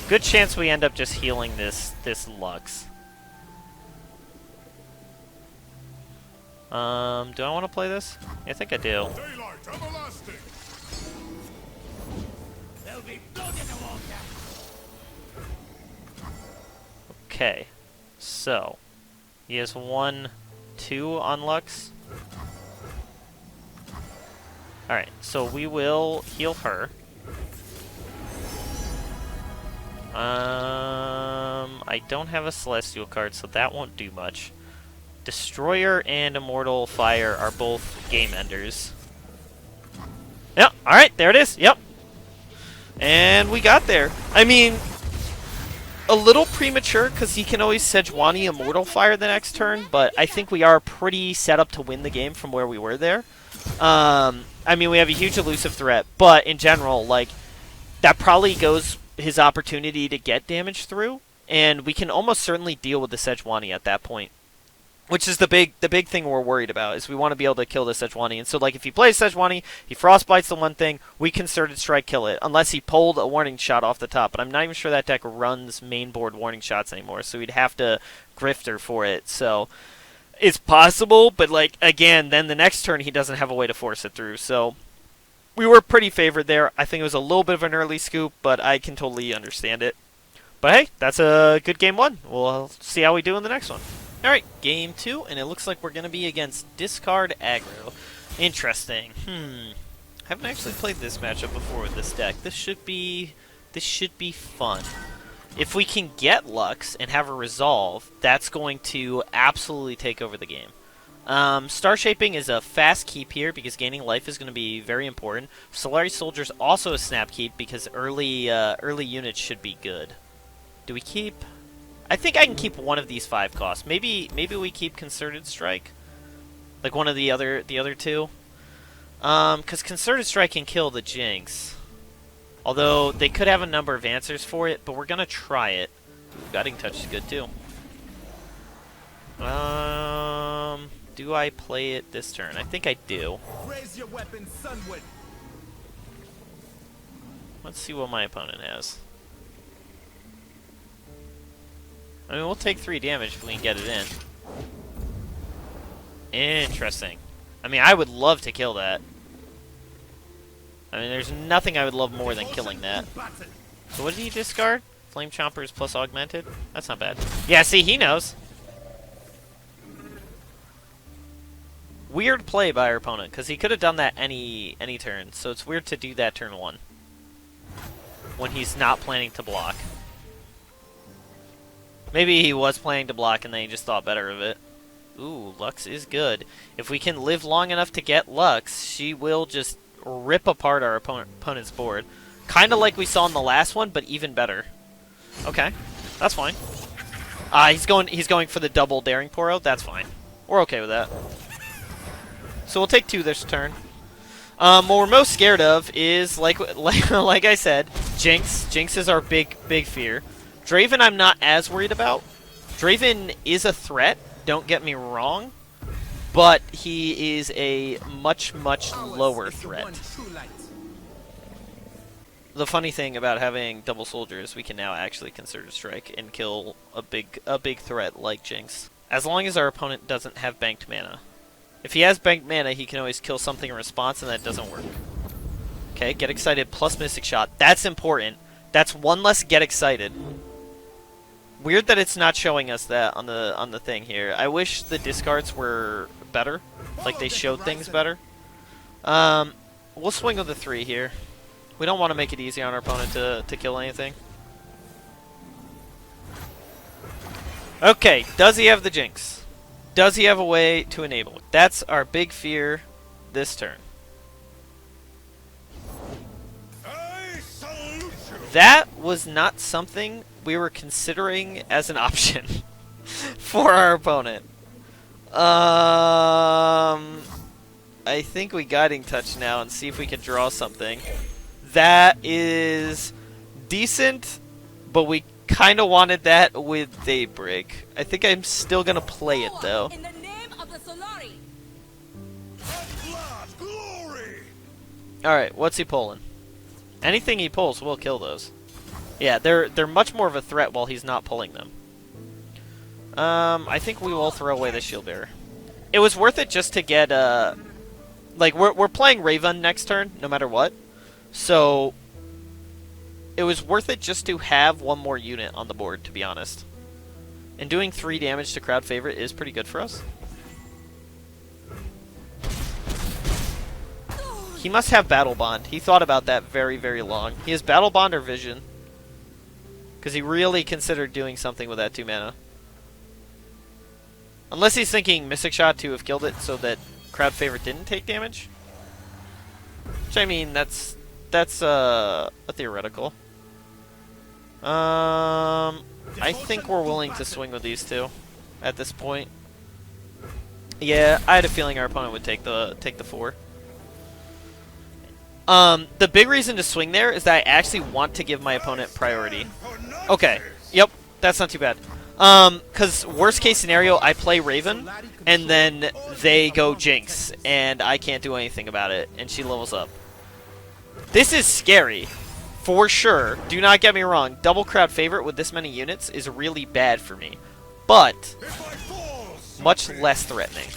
Speaker 1: Good chance we end up just healing this Lux. Do I want to play this? I think I do.
Speaker 3: Daylight everlasting.
Speaker 2: will be blood in the water.
Speaker 1: Okay, so he has 1, 2 on Lux. Alright, so we will heal her. I don't have a Celestial card, so that won't do much. Destroyer and Immortal Fire are both game enders. Yep, alright, there it is, yep. And we got there. I mean, a little premature, because he can always Sejuani Immortal Fire the next turn, but I think we are pretty set up to win the game from where we were there. I mean, we have a huge elusive threat, but in general, like, that probably goes his opportunity to get damage through, and we can almost certainly deal with the Sejuani at that point. Which is the big thing we're worried about, is we want to be able to kill the Sejuani. And so, like, if he plays Sejuani, he Frostbites the one thing, we Concerted Strike kill it. Unless he pulled a Warning Shot off the top. But I'm not even sure that deck runs main board Warning Shots anymore, so we'd have to Grifter for it. So, it's possible, but, like, again, then the next turn he doesn't have a way to force it through. So, we were pretty favored there. I think it was a little bit of an early scoop, but I can totally understand it. But hey, that's a good game 1. We'll see how we do in the next one. Alright, game 2, and it looks like we're going to be against Discard Aggro. Interesting. Haven't actually played this matchup before with this deck. This should be fun. If we can get Lux and have a Resolve, that's going to absolutely take over the game. Star Shaping is a fast keep here because gaining life is going to be very important. Solari Soldier's also a snap keep because early units should be good. Do we keep... I think I can keep one of these 5 costs. Maybe we keep Concerted Strike, like one of the other two. Because Concerted Strike can kill the Jinx. Although they could have a number of answers for it, but we're gonna try it. Guiding Touch is good too. Do I play it this turn? I think I do.
Speaker 4: Raise your weapon, Sunwood.
Speaker 1: Let's see what my opponent has. I mean, we'll take 3 damage if we can get it in. Interesting. I mean, I would love to kill that. I mean, there's nothing I would love more than killing that. So what did he discard? Flame Chompers plus Augmented? That's not bad. Yeah, see, he knows. Weird play by our opponent, because he could have done that any turn. So it's weird to do that turn 1. When he's not planning to block. Maybe he was planning to block and then he just thought better of it. Ooh, Lux is good. If we can live long enough to get Lux, she will just rip apart our opponent's board. Kind of like we saw in the last one, but even better. Okay, that's fine. He's going for the double Daring Poro. That's fine. We're okay with that. So we'll take 2 this turn. What we're most scared of is, like I said, Jinx. Jinx is our big fear. Draven I'm not as worried about. Draven is a threat, don't get me wrong, but he is a much lower threat. The funny thing about having double soldiers, we can now actually Concerted Strike and kill a big threat like Jinx. As long as our opponent doesn't have banked mana. If he has banked mana, he can always kill something in response, and that doesn't work. Okay, Get Excited plus Mystic Shot. That's important. That's 1 less Get Excited. Weird that it's not showing us that on the thing here. I wish the discards were better, like they showed things better. We'll swing with the 3 here. We don't want to make it easy on our opponent to kill anything. Okay, does he have the Jinx? Does he have a way to enable it? That's our big fear this turn. That was not something we were considering as an option for our opponent. I think we Guiding Touch now and see if we can draw something. That is decent, but we kind of wanted that with Daybreak. I think I'm still going to play it, though.
Speaker 2: In the name of the Solari.
Speaker 1: Alright, what's he pulling? Anything he pulls, we'll kill those. Yeah, they're much more of a threat while he's not pulling them. I think we will throw away the Shield Bearer. It was worth it just to get, like, we're playing Raven next turn, no matter what. So, it was worth it just to have one more unit on the board, to be honest. And doing 3 damage to crowd favorite is pretty good for us. He must have Battle Bond. He thought about that very, very long. He has Battle Bond or Vision. Because he really considered doing something with that 2 mana. Unless he's thinking Mystic Shot to have killed it so that crowd favorite didn't take damage. Which, I mean, that's a theoretical. I think we're willing to swing with these 2 at this point. Yeah, I had a feeling our opponent would take the 4. The big reason to swing there is that I actually want to give my opponent priority. Okay, yep, that's not too bad. Because worst case scenario, I play Raven, and then they go Jinx, and I can't do anything about it, and she levels up. This is scary, for sure. Do not get me wrong, double crowd favorite with this many units is really bad for me, but much less threatening.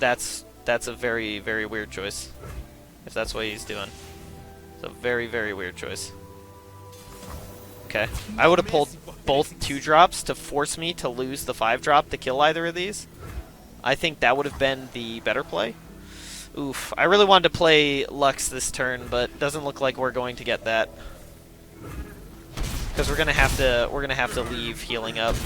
Speaker 1: That's a very, very weird choice, if that's what he's doing. It's a very, very weird choice. Okay, I would have pulled both 2-drops to force me to lose the 5-drop to kill either of these. I think that would have been the better play. Oof, I really wanted to play Lux this turn, but doesn't look like we're going to get that. Because we're gonna have to leave healing up.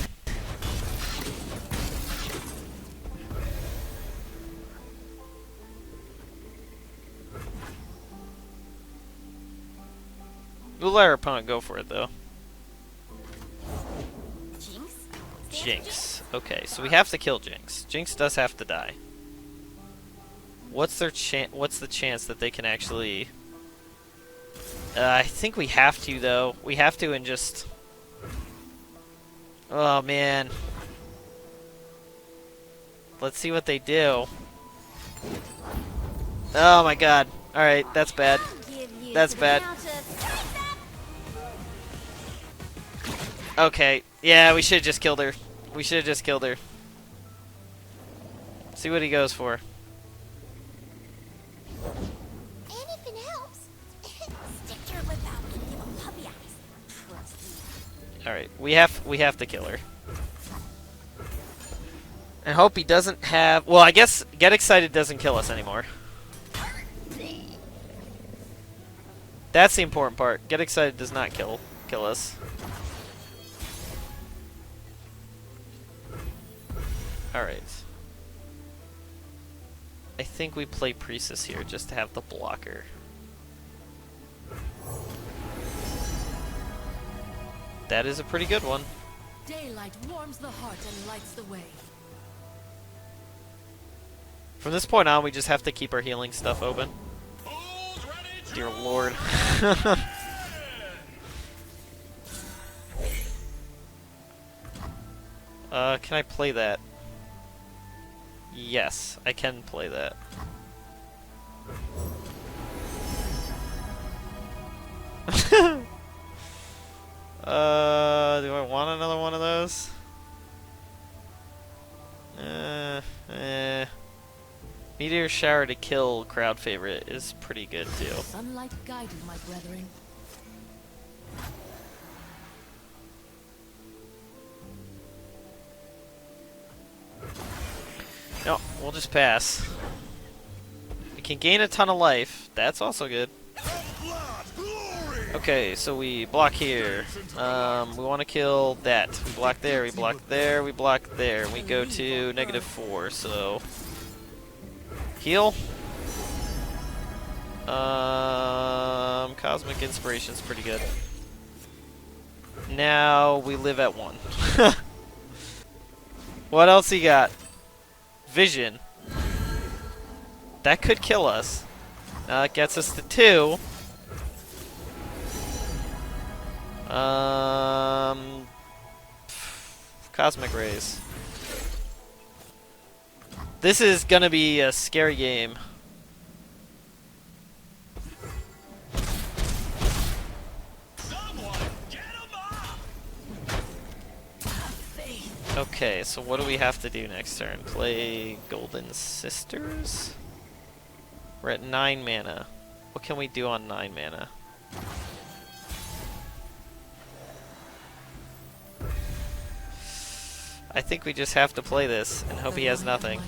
Speaker 1: We'll let our opponent go for it, though. Jinx. Okay, so we have to kill Jinx. Jinx does have to die. What's the chance that they can actually... I think we have to, though. We have to and just... Oh, man. Let's see what they do. Oh, my God. Alright, that's bad. That's bad. Okay, yeah, we should have just killed her. We should have just killed her. See what he goes for.
Speaker 2: Anything helps. Stick to your lip out and give him puppy eyes. Trust me.
Speaker 1: Alright, we have to kill her. And hope he doesn't have... Well, I guess Get Excited doesn't kill us anymore. That's the important part. Get Excited does not kill us. Alright. I think we play Priestess here just to have the blocker. That is a pretty good one.
Speaker 5: Daylight warms the heart and lights the way.
Speaker 1: From this point on, we just have to keep our healing stuff open. Dear Lord. Can I play that? Yes, I can play that. Do I want another one of those? Meteor Shower to kill crowd favorite is pretty good too.
Speaker 5: Sunlight guide you, my brethren.
Speaker 1: No, we'll just pass. We can gain a ton of life. That's also good. Okay, so we block here. We want to kill that. We block there, we block there, we block there. We go to -4, so... Heal. Cosmic Inspiration's pretty good. Now we live at 1. What else he got? Vision. That could kill us. It gets us to 2. Cosmic Rays. This is gonna be a scary game. Okay, so what do we have to do next turn? Play Golden Sisters? We're at 9 mana. What can we do on 9 mana? I think we just have to play this and hope he has nothing.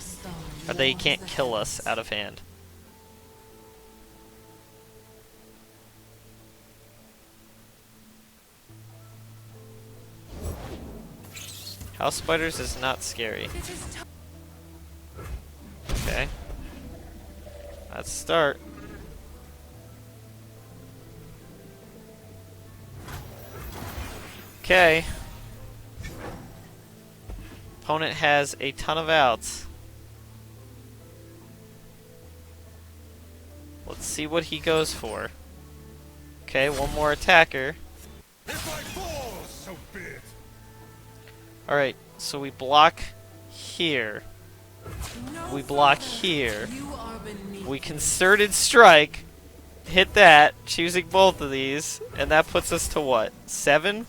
Speaker 1: Or they can't kill us out of hand. House spiders is not scary. Okay. Let's start. Okay. Opponent has a ton of outs. Let's see what he goes for. Okay, one more attacker.
Speaker 3: If I fall, so be it.
Speaker 1: Alright, so we block here. We block here. We concerted strike. Hit that, choosing both of these, and that puts us to what? 7?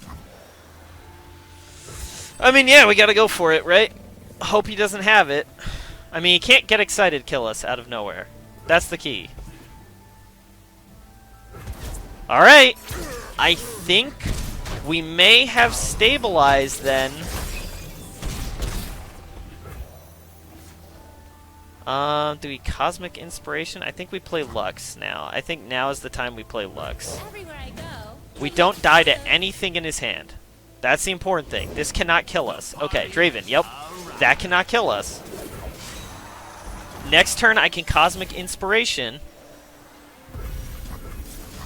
Speaker 1: I mean, yeah, we gotta go for it, right? Hope he doesn't have it. I mean, he can't get excited kill us out of nowhere. That's the key. Alright. I think we may have stabilized then. Do we Cosmic Inspiration? I think we play Lux now. I think now is the time we play Lux.
Speaker 2: Everywhere I go.
Speaker 1: We don't die to anything in his hand. That's the important thing. This cannot kill us. Okay, Draven, yep. That cannot kill us. Next turn, I can Cosmic Inspiration.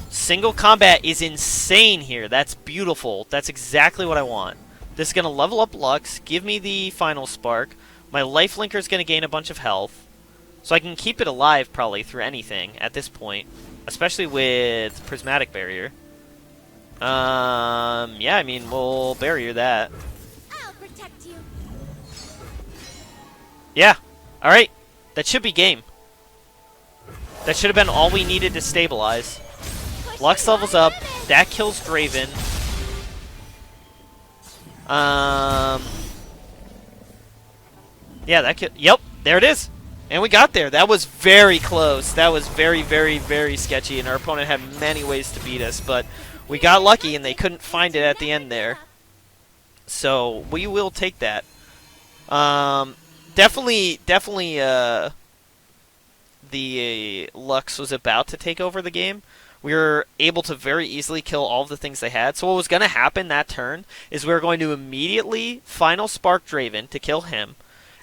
Speaker 1: Single combat is insane here. That's beautiful. That's exactly what I want. This is going to level up Lux, give me the Final Spark. My Lifelinker is going to gain a bunch of health. So I can keep it alive probably through anything at this point. Especially with Prismatic Barrier. Yeah, I mean, we'll barrier that.
Speaker 2: I'll protect you.
Speaker 1: Yeah. Alright. That should be game. That should have been all we needed to stabilize. Lux levels up. That kills Draven. Yeah, that yep, there it is. And we got there. That was very close. That was very, very, very sketchy, and our opponent had many ways to beat us, but we got lucky and they couldn't find it at the end there. So we will take that. Definitely, the Lux was about to take over the game. We were able to very easily kill all of the things they had. So what was going to happen that turn is we were going to immediately Final Spark Draven to kill him,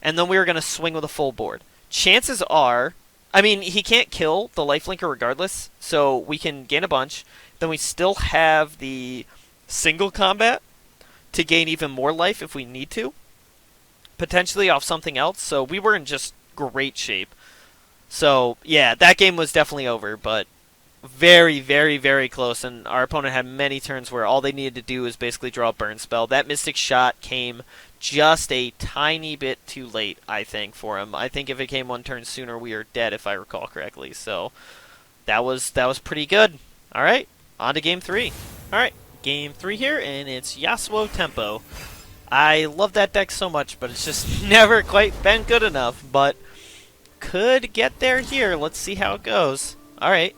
Speaker 1: and then we were going to swing with a full board. Chances are, I mean, he can't kill the Lifelinker regardless, so we can gain a bunch. Then we still have the single combat to gain even more life if we need to. Potentially off something else, so we were in just great shape. So, yeah, that game was definitely over, but very, very, very close, and our opponent had many turns where all they needed to do was basically draw a burn spell. That Mystic Shot came just a tiny bit too late, I think, for him. I think if it came one turn sooner, we were dead, if I recall correctly. So that was pretty good. All right, on to game 3. All right, game 3 here, and it's Yasuo Tempo. I love that deck so much, but it's just never quite been good enough. But could get there here. Let's see how it goes. All right.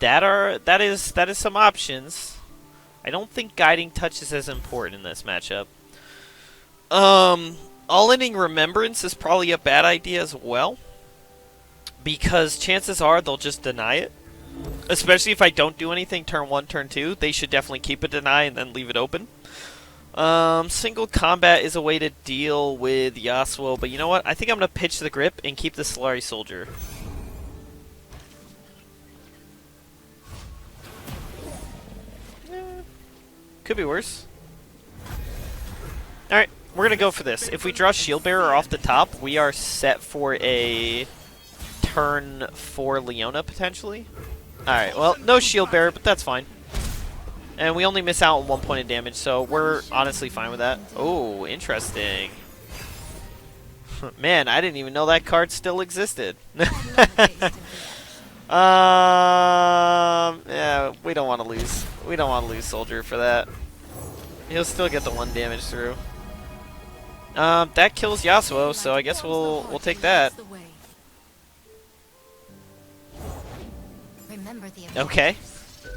Speaker 1: That is some options. I don't think Guiding Touch is as important in this matchup. All-ending Remembrance is probably a bad idea as well, because chances are they'll just deny it. Especially if I don't do anything turn 1, turn 2, they should definitely keep it deny and then leave it open. Single combat is a way to deal with Yasuo, but you know what? I think I'm going to pitch the grip and keep the Solari Soldier. Could be worse. Alright, we're going to go for this. If we draw Shield Bearer off the top, we are set for a turn 4 Leona, potentially. Alright, well, no Shield Bearer, but that's fine. And we only miss out on 1 point of damage, so we're honestly fine with that. Oh, interesting. Man, I didn't even know that card still existed. Yeah, we don't want to lose. We don't want to lose Soldier for that. He'll still get the 1 damage through. That kills Yasuo, so I guess we'll take that.
Speaker 2: worthy of
Speaker 1: Okay.
Speaker 2: yours.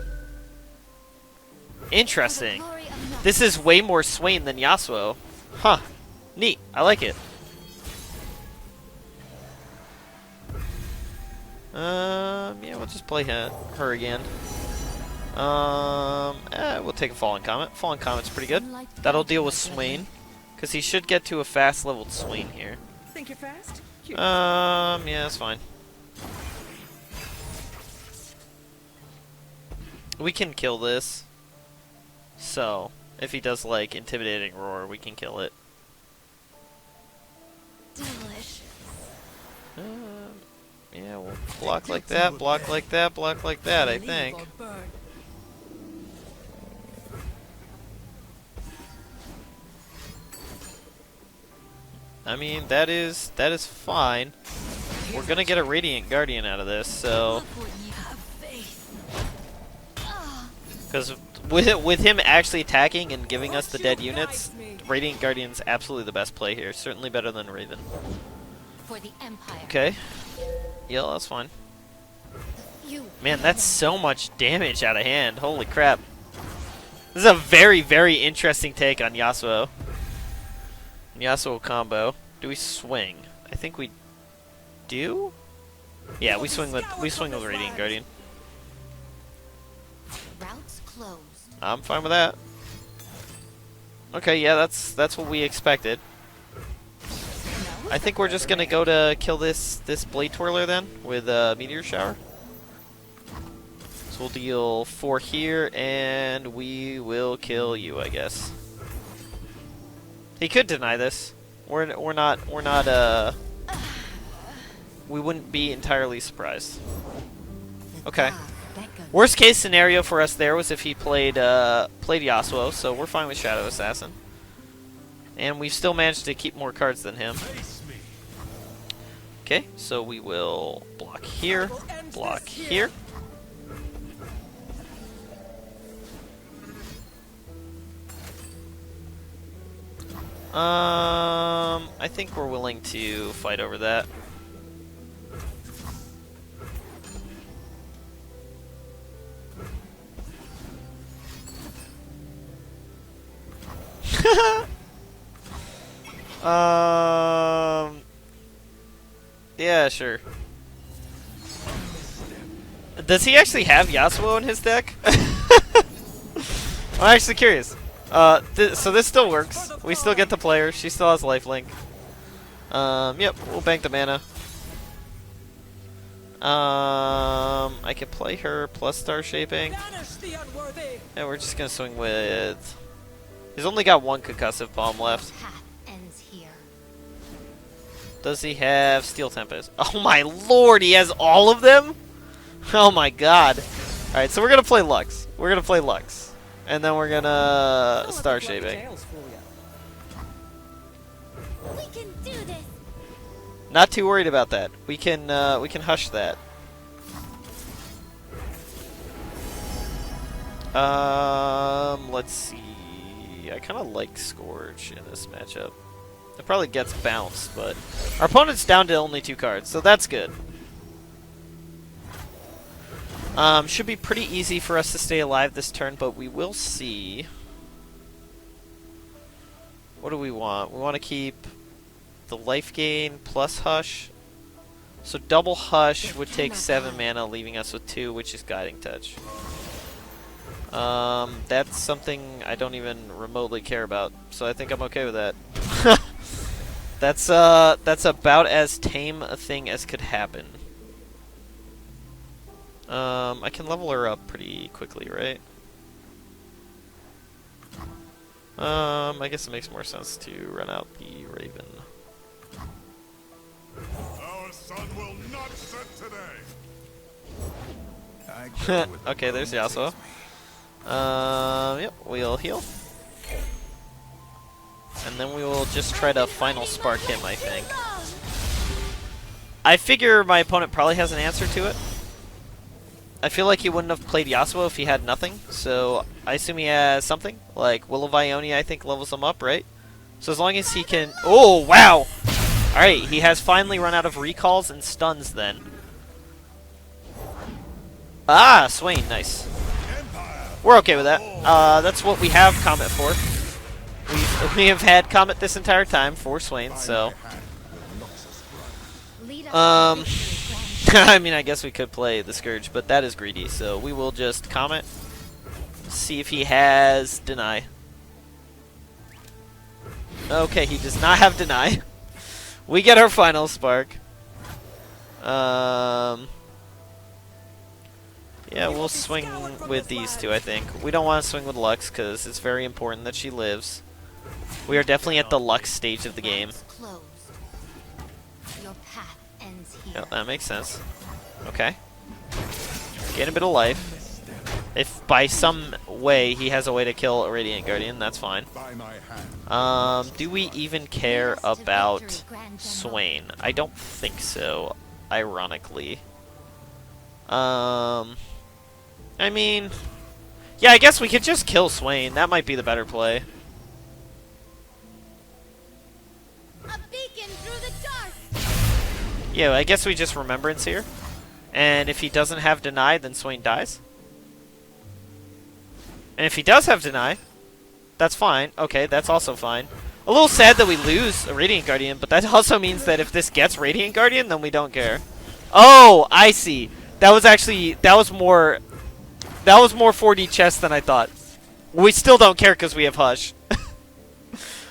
Speaker 1: Interesting.
Speaker 2: For the glory of Nox.
Speaker 1: This is way more Swain than Yasuo. Huh. Neat. I like it. Yeah, we'll just play her again. We'll take a Fallen Comet. Fallen Comet's pretty good. That'll deal with Swain, because he should get to a fast-leveled Swain here.
Speaker 6: Think you're fast? Cute.
Speaker 1: Yeah, that's fine. We can kill this. So, if he does, like, Intimidating Roar, we can kill it.
Speaker 2: Delicious.
Speaker 1: Yeah, we'll block like that, block like that, block like that, I
Speaker 5: Leave
Speaker 1: think.
Speaker 5: or burn.
Speaker 1: I mean, that is fine. We're gonna get a Radiant Guardian out of this, so...
Speaker 5: Look what ye have faith.
Speaker 1: Because with him actually attacking and giving us the dead units, Radiant Guardian's absolutely the best play here. Certainly better than Raven.
Speaker 2: For the Empire.
Speaker 1: Okay. Yeah, that's fine.
Speaker 2: You.
Speaker 1: Man, that's so much damage out of hand. Holy crap. This is a very, very interesting take on Yasuo. Yasuo combo. Do we swing? I think we do? Yeah, we swing with Radiant Guardian.
Speaker 2: Routes closed.
Speaker 1: I'm fine with that. Okay, yeah, that's what we expected. I think we're just gonna go to kill this Blade Twirler then with Meteor Shower. So we'll deal 4 here, and we will kill you, I guess. He could deny this. We're not we wouldn't be entirely surprised. Okay. Worst case scenario for us there was if he played Yasuo, so we're fine with Shadow Assassin. And we've still managed to keep more cards than him. Okay, so we will block here, block here. I think we're willing to fight over that. Yeah, sure. Does he actually have Yasuo in his deck? I'm actually curious. So this still works. We still get the player. She still has lifelink. Yep, we'll bank the mana. I can play her plus Star Shaping. And we're just gonna swing with... He's only got 1 Concussive Bomb left.
Speaker 2: Path ends here.
Speaker 1: Does he have Steel Tempest? Oh my lord, he has all of them? Oh my god. Alright, so we're gonna play Lux. We're gonna play Lux. And then we're gonna Star Shaping.
Speaker 2: We can do this.
Speaker 1: Not too worried about that. We can hush that. Let's see. I kind of like Scourge in this matchup. It probably gets bounced, but our opponent's down to only 2 cards, so that's good. Should be pretty easy for us to stay alive this turn, but we will see. What do we want? We want to keep the life gain plus Hush. So double Hush would take 7 mana, leaving us with 2, which is Guiding Touch. That's something I don't even remotely care about, so I think I'm okay with that. That's about as tame a thing as could happen. I can level her up pretty quickly, right? I guess it makes more sense to run out the Raven.
Speaker 3: Our sun will not set today.
Speaker 1: Okay, there's Yasuo. Yep, we'll heal. And then we will just try to final spark him, I think. I figure my opponent probably has an answer to it. I feel like he wouldn't have played Yasuo if he had nothing, so I assume he has something. Like, Will of Ionia, I think, levels him up, right? So as long as he can... Oh, wow! Alright, he has finally run out of recalls and stuns then. Ah, Swain, nice. We're okay with that. That's what we have Comet for. We have had Comet this entire time for Swain, so...
Speaker 2: Lead us to victory, Grand
Speaker 1: I mean, I guess we could play the Scourge, but that is greedy, so we will just Comet. See if he has Deny. Okay, he does not have Deny. We get our final Spark. Yeah, we'll swing with these two, I think. We don't want to swing with Lux, because it's very important that she lives. We are definitely at the Lux stage of the game.
Speaker 2: closed. Your path ends here.
Speaker 1: Yep, that makes sense. Okay. Gain a bit of life. If by some way he has a way to kill a Radiant Guardian, that's fine. Do we even care about Swain? I don't think so, ironically. I mean... Yeah, I guess we could just kill Swain. That might be the better play.
Speaker 2: A beacon through the dark.
Speaker 1: Yeah, I guess we just Remembrance here. And if he doesn't have Deny, then Swain dies. And if he does have Deny, that's fine. Okay, that's also fine. A little sad that we lose a Radiant Guardian, but that also means that if this gets Radiant Guardian, then we don't care. Oh, I see. That was actually, that was more 4D chess than I thought. We still don't care because we have Hush.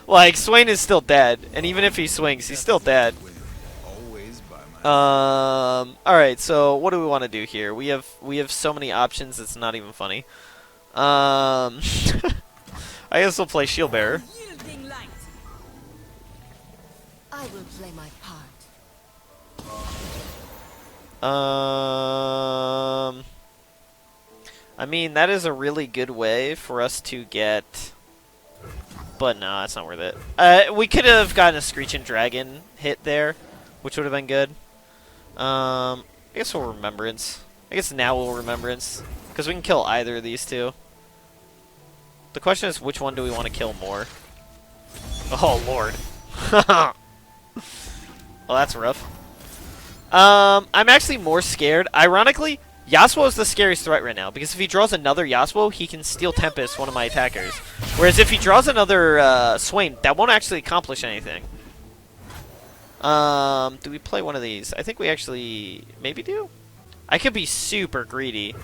Speaker 1: Like, Swain is still dead, and even if he swings, he's still dead. Alright, so what do we want to do here? We have so many options, it's not even funny. I guess we'll play Shield Bearer.
Speaker 5: Yielding light. I will play my part.
Speaker 1: I mean, that is a really good way for us to get... But no, it's not worth it. We could have gotten a Screeching Dragon hit there, which would have been good. I guess we'll Remembrance. I guess now we'll Remembrance, because we can kill either of these two. The question is, which one do we want to kill more? Oh, Lord. Well, that's rough. I'm actually more scared. Ironically, Yasuo is the scariest threat right now, because if he draws another Yasuo, he can Steel Tempest one of my attackers. Whereas if he draws another Swain, that won't actually accomplish anything. Do we play one of these? I think we actually maybe do. I could be super greedy.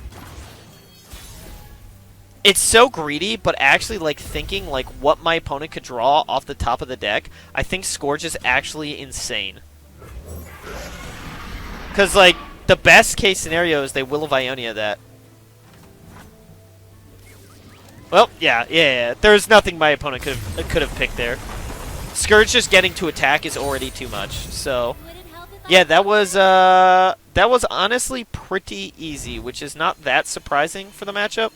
Speaker 1: It's so greedy, but actually, like, thinking, like, what my opponent could draw off the top of the deck, I think Scourge is actually insane. Because, like, the best case scenario is they Will of Ionia that. Well, yeah. There's nothing my opponent could have picked there. Scourge just getting to attack is already too much, so... Yeah, that was honestly pretty easy, which is not that surprising for the matchup.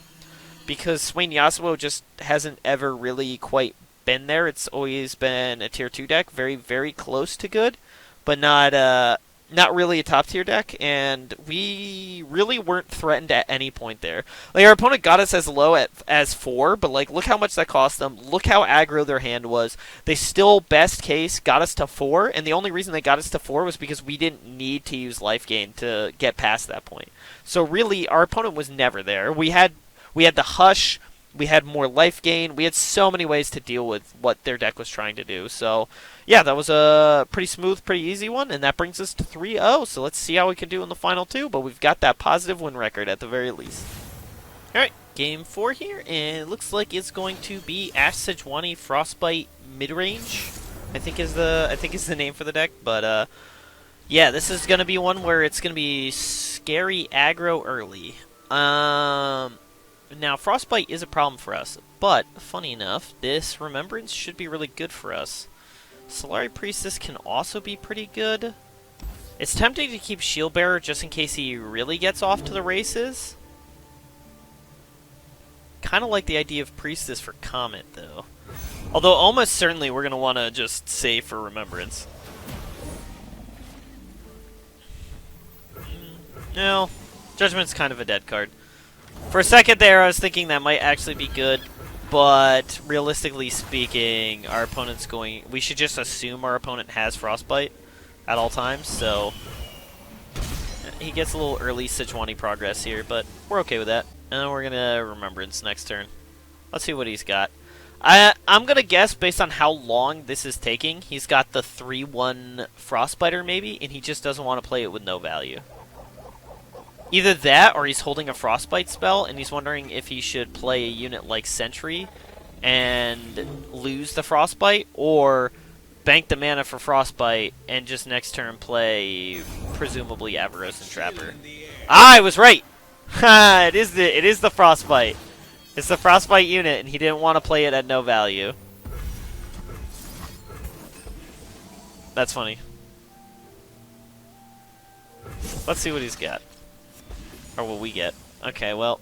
Speaker 1: Because Swain Yasuo just hasn't ever really quite been there. It's always been a tier 2 deck, very, very close to good, but not really a top tier deck, and we really weren't threatened at any point there. Like, our opponent got us as low as 4, but like, look how much that cost them. Look how aggro their hand was. They still, best case, got us to 4, and the only reason they got us to 4 was because we didn't need to use life gain to get past that point. So really, our opponent was never there. We had the Hush, we had more life gain, we had so many ways to deal with what their deck was trying to do. So, yeah, that was a pretty smooth, pretty easy one, and that brings us to 3-0. So let's see how we can do in the final two, but we've got that positive win record at the very least. Alright, game 4 here, and it looks like it's going to be Ash Sejuani Frostbite Midrange, I think is the name for the deck, but yeah, this is going to be one where it's going to be scary aggro early. Now, Frostbite is a problem for us, but, funny enough, this Remembrance should be really good for us. Solari Priestess can also be pretty good. It's tempting to keep Shield Bearer just in case he really gets off to the races. Kind of like the idea of Priestess for Comet, though. Although, almost certainly, we're going to want to just save for Remembrance. No, Judgment's kind of a dead card. For a second there, I was thinking that might actually be good, but realistically speaking, our opponent's going... We should just assume our opponent has Frostbite at all times, so... he gets a little early Sejuani progress here, but we're okay with that. And then we're gonna Remembrance next turn. Let's see what he's got. I'm gonna guess based on how long this is taking, he's got the 3/1 Frostbiter maybe, and he just doesn't want to play it with no value. Either that, or he's holding a Frostbite spell, and he's wondering if he should play a unit like Sentry and lose the Frostbite, or bank the mana for Frostbite and just next turn play presumably Avaros and Trapper. Ah, I was right. Ha! It is the Frostbite. It's the Frostbite unit, and he didn't want to play it at no value. That's funny. Let's see what he's got. Or what we get. Okay, well,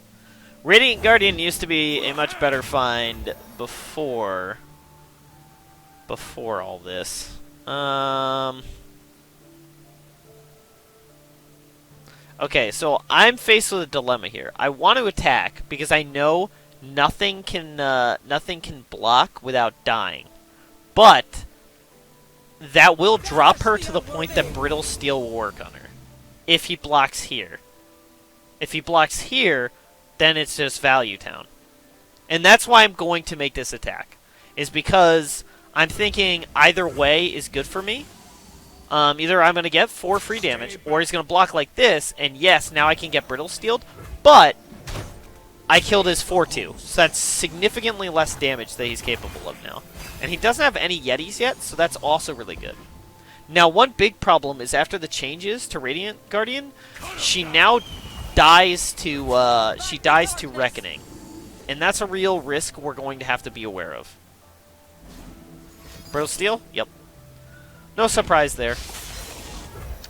Speaker 1: Radiant Guardian used to be a much better find before all this. Okay, so I'm faced with a dilemma here. I want to attack because I know nothing can block without dying, but that will drop her to the point that Brittle Steel will work on her if he blocks here. If he blocks here, then it's just Value Town. And that's why I'm going to make this attack, is because I'm thinking either way is good for me. Either I'm going to get 4 free damage, or he's going to block like this, and yes, now I can get Brittle Steeled, but I killed his 4/2, so that's significantly less damage that he's capable of now. And he doesn't have any Yetis yet, so that's also really good. Now, one big problem is after the changes to Radiant Guardian, she now dies to Reckoning, and that's a real risk we're going to have to be aware of. Brittle Steel? Yep. No surprise there.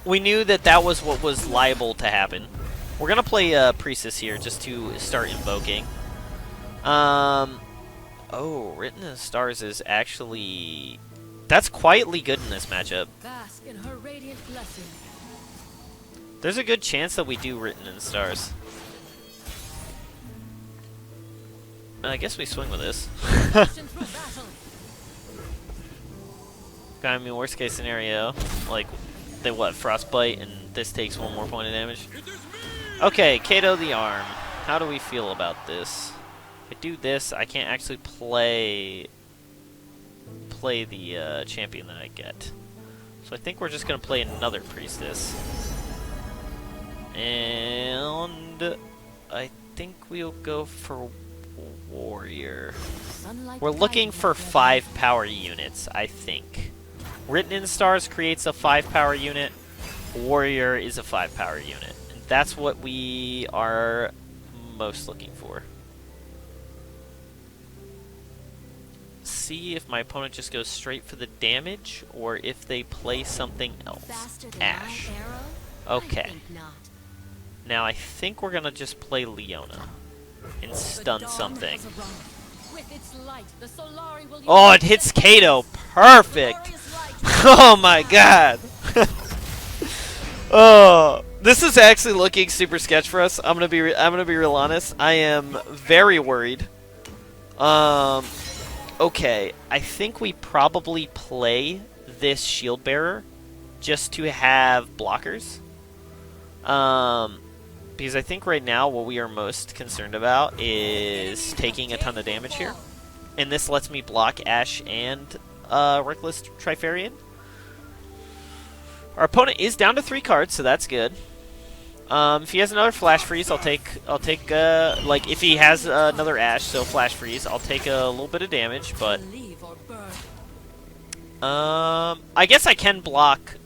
Speaker 1: We knew that that was what was liable to happen. We're going to play Priestess here just to start invoking. Oh, Written in the Stars is actually... That's quietly good in this matchup.
Speaker 5: Bask in her radiant blessing.
Speaker 1: There's a good chance that we do Written in the Stars. I guess we swing with this. I mean, worst case scenario, like, they what, Frostbite, and this takes 1 more point of damage? Okay, Kato the Arm. How do we feel about this? If I do this, I can't actually play the champion that I get. So I think we're just going to play another Priestess. And I think we'll go for Warrior. We're looking for 5 power units, I think. Written in Stars creates a 5 power unit. Warrior is a 5 power unit. And that's what we are most looking for. See if my opponent just goes straight for the damage, or if they play something else. Ash. Okay. Now I think we're gonna just play Leona and stun something. Oh, it hits Kato. Perfect. Oh my god. Oh, this is actually looking super sketch for us. I'm gonna be real honest. I am very worried. Okay, I think we probably play this Shield Bearer just to have blockers. Because I think right now what we are most concerned about is taking a ton of damage here. And this lets me block Ash and Reckless Trifarian. Our opponent is down to 3 cards, so that's good. If he has another Flash Freeze, I'll take like if he has another Ash, so Flash Freeze, I'll take a little bit of damage, but I guess I can block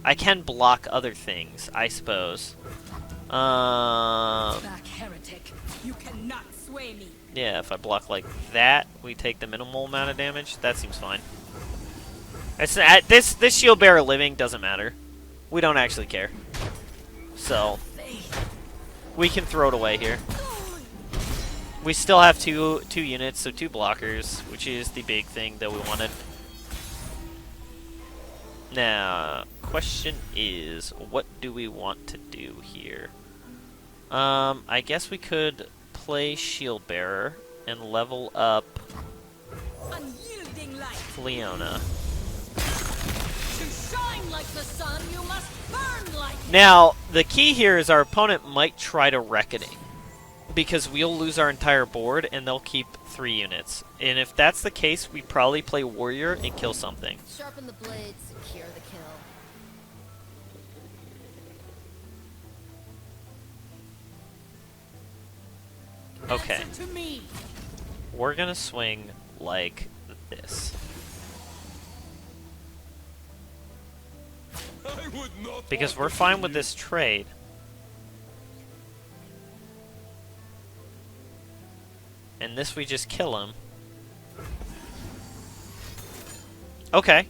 Speaker 1: other things, I suppose.
Speaker 5: Back, heretic. You cannot sway me.
Speaker 1: Yeah, if I block like that, we take the minimal amount of damage. That seems fine. This Shield Bearer living doesn't matter. We don't actually care. So we can throw it away here. We still have two units, so 2 blockers, which is the big thing that we wanted. Now, question is, what do we want to do here? I guess we could play Shield Bearer and level up Leona.
Speaker 5: shine like the sun, you must burn like it.
Speaker 1: Now, the key here is our opponent might try to Reckoning, because we'll lose our entire board and they'll keep 3 units. And if that's the case, we probably play Warrior and kill something.
Speaker 2: Sharpen the blade, secure the kill.
Speaker 1: Okay,
Speaker 5: Answer to me.
Speaker 1: we're gonna swing like this.
Speaker 3: I would not
Speaker 1: Because
Speaker 3: want
Speaker 1: we're
Speaker 3: to
Speaker 1: fine
Speaker 3: kill
Speaker 1: with
Speaker 3: you.
Speaker 1: this trade. And this we just kill him. Okay.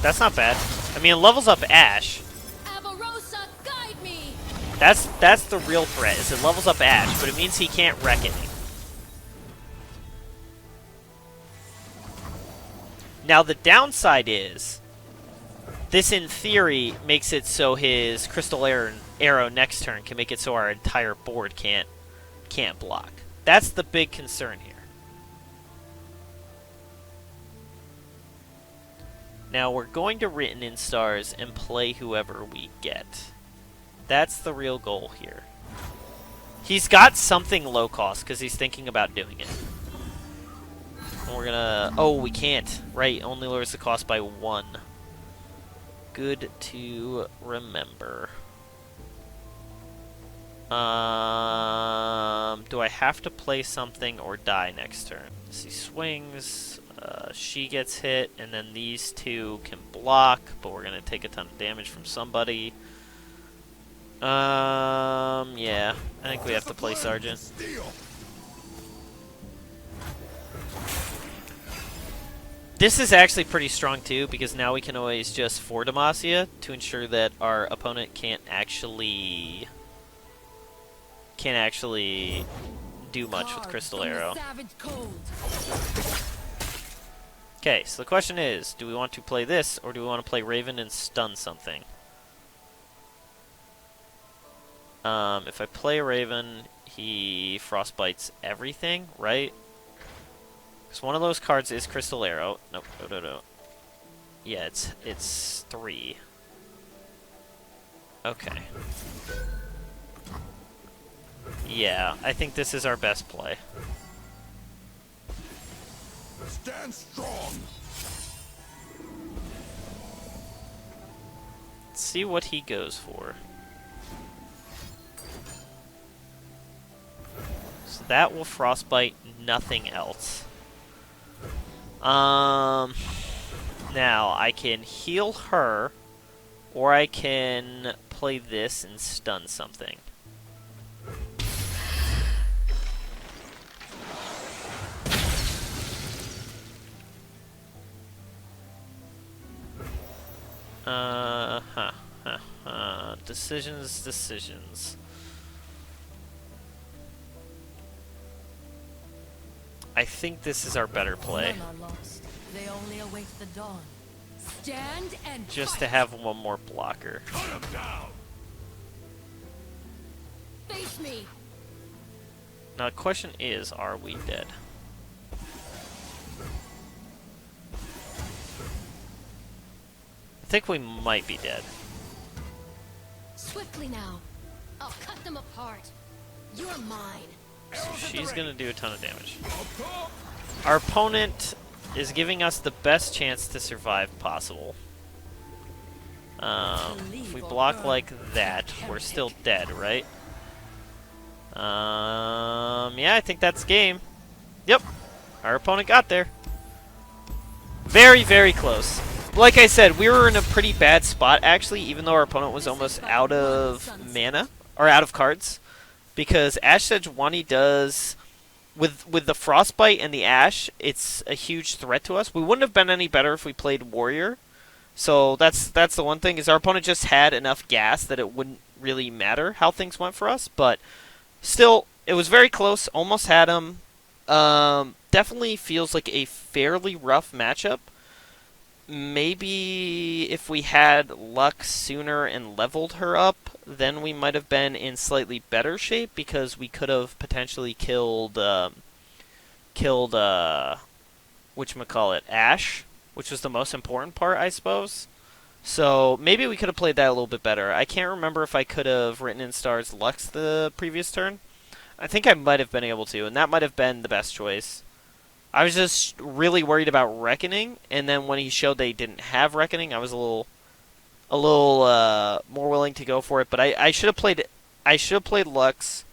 Speaker 1: That's not bad. I mean, it levels up Ash.
Speaker 2: Avarosa, guide me!
Speaker 1: That's the real threat, is it levels up Ash, but it means he can't Reckon. Now the downside is, this in theory makes it so his Crystal Arrow next turn can make it so our entire board can't block. That's the big concern here. Now we're going to Written in Stars and play whoever we get. That's the real goal here. He's got something low cost because he's thinking about doing it. And we're gonna... Oh, we can't. Right, only lowers the cost by 1. Good to remember. Do I have to play something or die next turn? He swings, she gets hit, and then these two can block, but we're gonna take a ton of damage from somebody. Yeah, I think we have to play Sergeant. This is actually pretty strong too, because now we can always just for Demacia to ensure that our opponent can't actually do much with Crystal Arrow. Okay, so the question is, do we want to play this, or do we want to play Raven and stun something? If I play Raven, he frostbites everything, right? Because one of those cards is Crystal Arrow. Nope, no. Yeah, it's 3. Okay. Yeah, I think this is our best play.
Speaker 3: Stand strong.
Speaker 1: Let's see what he goes for. So that will frostbite, nothing else. Now I can heal her, or I can play this and stun something. Decisions. I think this is our better play.
Speaker 5: None are lost. They only await the dawn. Stand and
Speaker 1: Just
Speaker 5: fight.
Speaker 1: to have one more blocker.
Speaker 3: Cut him down.
Speaker 2: Face me!
Speaker 1: Now the question is, are we dead? I think we might be dead.
Speaker 2: Swiftly now. I'll cut them apart. You're mine.
Speaker 1: So she's gonna do a ton of damage.
Speaker 3: Up top.
Speaker 1: Our opponent is giving us the best chance to survive possible. If we block like that, we're still dead, right? Yeah, I think that's game. Yep, our opponent got there. Very, very close. Like I said, we were in a pretty bad spot, actually, even though our opponent was almost out of mana, or out of cards. Because Ash Sejuani does, with the Frostbite and the Ash, it's a huge threat to us. We wouldn't have been any better if we played Warrior. So that's the one thing, is our opponent just had enough gas that it wouldn't really matter how things went for us. But still, it was very close, almost had him. Definitely feels like a fairly rough matchup. Maybe if we had luck sooner and leveled her up, then we might have been in slightly better shape, because we could have potentially killed whatchamacallit, Ash, which was the most important part, I suppose. So maybe we could have played that a little bit better. I can't remember if I could have written in Stars Lux the previous turn. I think I might have been able to, and that might have been the best choice. I was just really worried about Reckoning, and then when he showed they didn't have Reckoning, I was a little more willing to go for it. But I should have played Lux,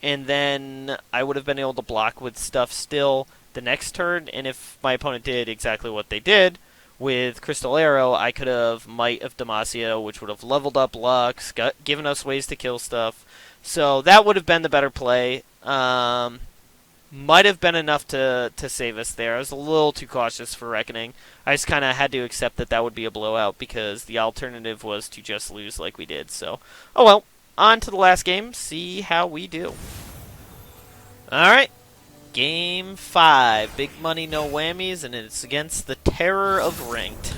Speaker 1: and then I would have been able to block with stuff still the next turn. And if my opponent did exactly what they did with Crystal Arrow, I could have Might of Demacia, which would have leveled up Lux, given us ways to kill stuff. So that would have been the better play. Might have been enough to save us there. I was a little too cautious for Reckoning. I just kind of had to accept that that would be a blowout because the alternative was to just lose like we did. So, oh well. On to the last game. See how we do. Alright. Game 5. Big money, no whammies, and it's against the terror of Ranked.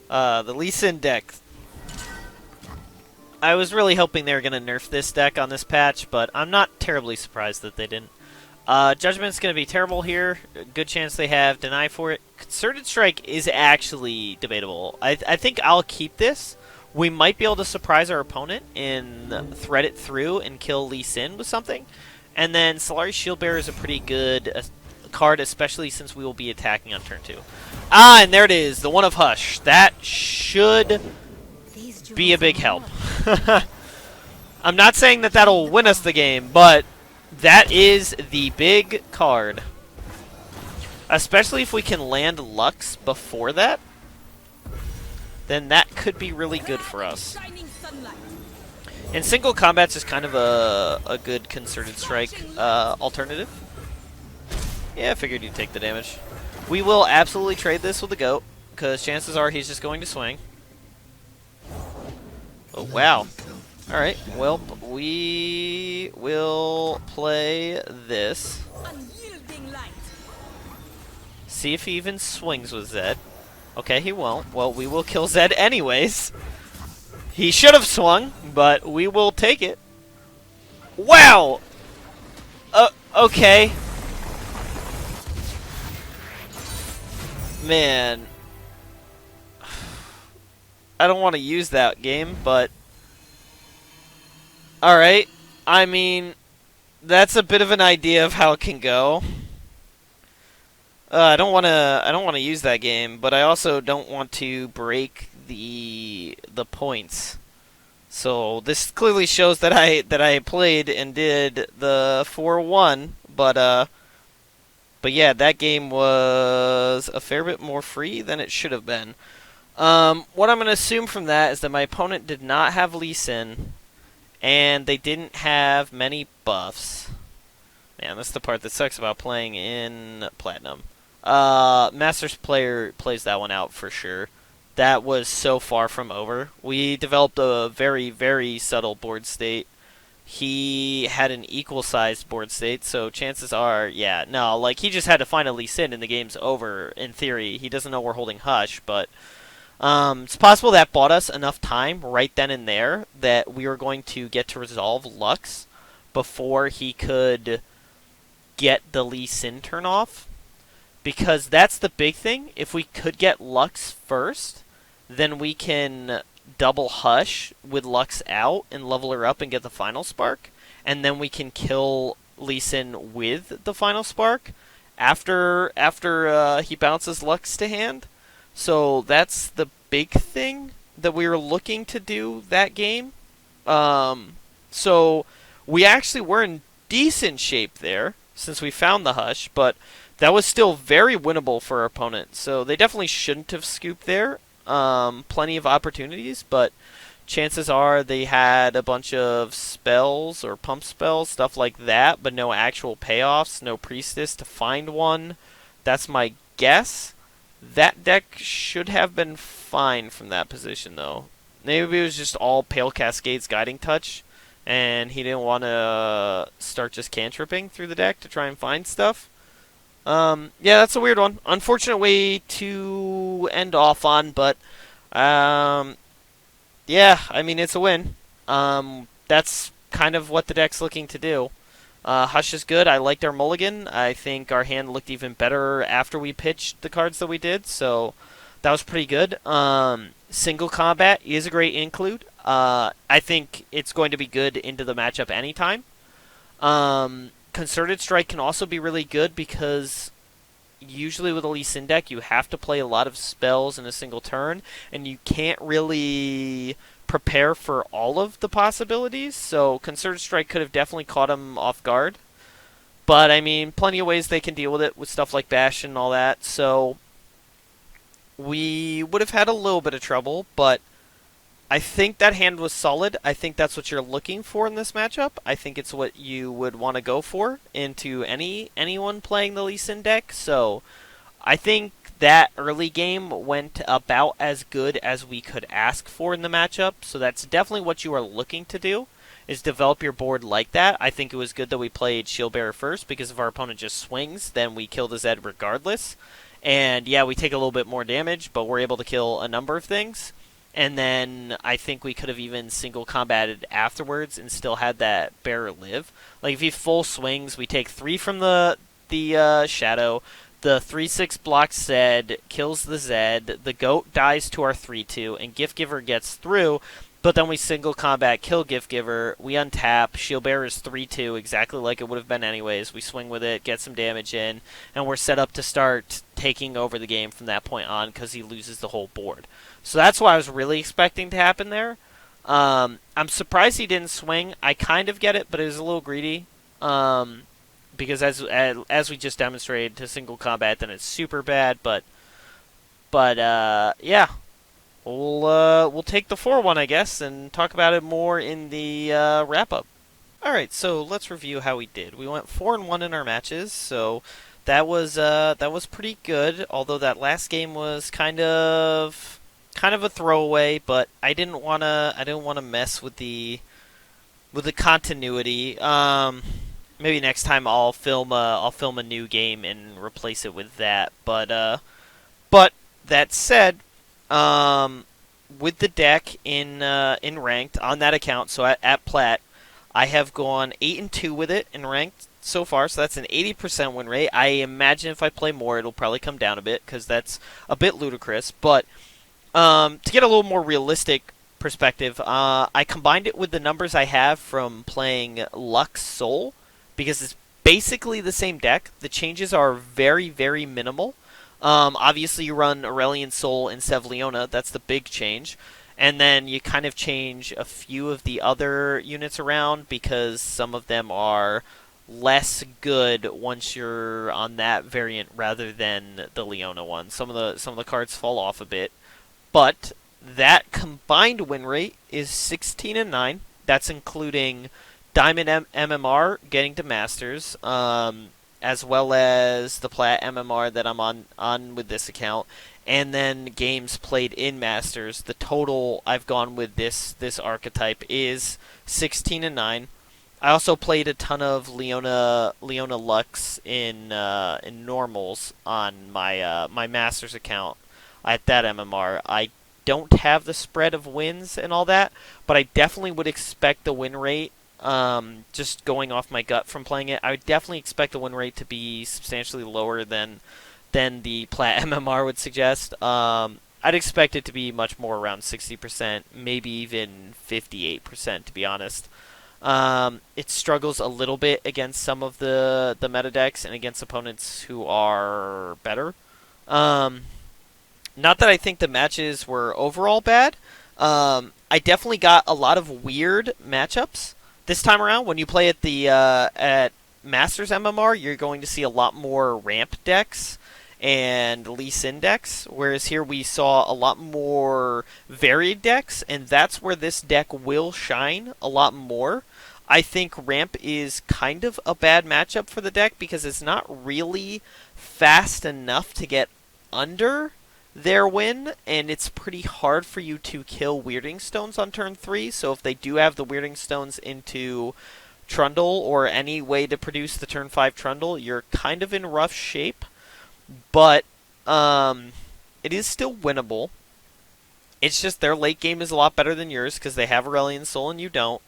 Speaker 1: The Lee Sin deck. I was really hoping they were going to nerf this deck on this patch, but I'm not terribly surprised that they didn't. Judgment's going to be terrible here. Good chance they have Deny for it. Concerted Strike is actually debatable. I think I'll keep this. We might be able to surprise our opponent and thread it through and kill Lee Sin with something. And then Solari Shieldbearer is a pretty good card, especially since we will be attacking on turn 2. Ah, and there it is, the one of Hush. That should be a big help. I'm not saying that that'll win us the game, but that is the big card. Especially if we can land Lux before that, then that could be really good for us. And single combat's is kind of a good Concerted Strike alternative. Yeah, I figured you'd take the damage. We will absolutely trade this with the GOAT, because chances are he's just going to swing. Oh, wow. Alright, well, we will play this. See if he even swings with Zed. Okay, he won't. Well, we will kill Zed anyways. He should have swung, but we will take it. Wow! Okay. Man. I don't want to use that game, but... Alright. I mean, that's a bit of an idea of how it can go. I don't want to use that game, but I also don't want to break the points. So this clearly shows that I played and did the 4-1, but yeah, that game was a fair bit more free than it should have been. What I'm going to assume from that is that my opponent did not have Lee Sin, and they didn't have many buffs. Man, that's the part that sucks about playing in Platinum. Masters player plays that one out for sure. That was so far from over. We developed a very, very subtle board state. He had an equal-sized board state, so chances are, yeah, no, like, he just had to find a Lee Sin and the game's over, in theory. He doesn't know we're holding Hush, but it's possible that bought us enough time right then and there that we were going to get to resolve Lux before he could get the Lee Sin turn off. Because that's the big thing. If we could get Lux first, then we can double Hush with Lux out and level her up and get the final spark. And then we can kill Lee Sin with the final spark after he bounces Lux to hand. So that's the big thing that we were looking to do that game. So we actually were in decent shape there since we found the Hush, but that was still very winnable for our opponent. So they definitely shouldn't have scooped there. Plenty of opportunities, but chances are they had a bunch of spells or pump spells, stuff like that, but no actual payoffs, no priestess to find one. That's my guess. That deck should have been fine from that position, though. Maybe it was just all Pale Cascade's Guiding Touch, and he didn't want to start just cantripping through the deck to try and find stuff. Yeah, that's a weird one. Unfortunate way to end off on, but yeah, I mean, it's a win. That's kind of what the deck's looking to do. Hush is good. I liked our mulligan. I think our hand looked even better after we pitched the cards that we did, so That was pretty good. Single combat is a great include. I think it's going to be good into the matchup anytime. Concerted Strike can also be really good because usually with a Lee Sin deck, you have to play a lot of spells in a single turn, and you can't really prepare for all of the possibilities. So Concerted Strike could have definitely caught him off guard. But, I mean, plenty of ways they can deal with it with stuff like Bash and all that. So we would have had a little bit of trouble, but I think that hand was solid. I think that's what you're looking for in this matchup. I think it's what you would want to go for into anyone playing the Lee Sin deck. So I think that early game went about as good as we could ask for in the matchup. So that's definitely what you are looking to do, is develop your board like that. I think it was good that we played Shield Bearer first, because if our opponent just swings, then we kill the Zed regardless. And yeah, we take a little bit more damage, but we're able to kill a number of things. And then I think we could have even single combated afterwards and still had that bearer live. Like if he full swings, we take 3 from the shadow. The 3/6 blocks Zed, kills the Zed. The goat dies to our 3/2, and Gift Giver gets through. But then we single combat, kill Gift Giver. We untap. Shield Bearer is 3/2, exactly like it would have been anyways. We swing with it, get some damage in, and we're set up to start taking over the game from that point on because he loses the whole board. So that's what I was really expecting to happen there. I'm surprised he didn't swing. I kind of get it, but it was a little greedy. Because as we just demonstrated, to single combat, then it's super bad. But yeah. We'll take the 4-1, I guess, and talk about it more in the wrap-up. Alright, so let's review how we did. We went 4-1 in our matches, so that was pretty good, although that last game was kind of a throwaway, but I didn't wanna mess with the continuity. Maybe next time I'll film a new game and replace it with that. But that said, with the deck in ranked on that account, so at Plat, I have gone 8-2 with it in ranked so far. So that's an 80% win rate. I imagine if I play more, it'll probably come down a bit because that's a bit ludicrous. But to get a little more realistic perspective, I combined it with the numbers I have from playing Lux Soul because it's basically the same deck. The changes are very, very minimal. Obviously, you run Aurelion Soul instead of Leona. That's the big change. And then you kind of change a few of the other units around because some of them are less good once you're on that variant rather than the Leona one. Some of the cards fall off a bit. But that combined win rate is 16-9. That's including Diamond MMR getting to Masters. As well as the Plat MMR that I'm on with this account, and then games played in Masters. The total I've gone with this archetype is 16-9. I also played a ton of Leona Lux in normals on my Masters account at that MMR. I don't have the spread of wins and all that, but I definitely would expect the win rate. Just going off my gut from playing it, I would definitely expect the win rate to be substantially lower than the Plat MMR would suggest. I'd expect it to be much more around 60%, maybe even 58%, to be honest. It struggles a little bit against some of the meta decks and against opponents who are better. Not that I think the matches were overall bad. I definitely got a lot of weird matchups. This time around, when you play at Masters MMR, you're going to see a lot more ramp decks and Lee Sin decks, whereas here we saw a lot more varied decks, and that's where this deck will shine a lot more. I think ramp is kind of a bad matchup for the deck because it's not really fast enough to get under their win, and it's pretty hard for you to kill Weirding Stones on turn 3, so if they do have the Weirding Stones into Trundle or any way to produce the turn 5 Trundle, you're kind of in rough shape, but it is still winnable. It's just their late game is a lot better than yours because they have Aurelion Soul and you don't,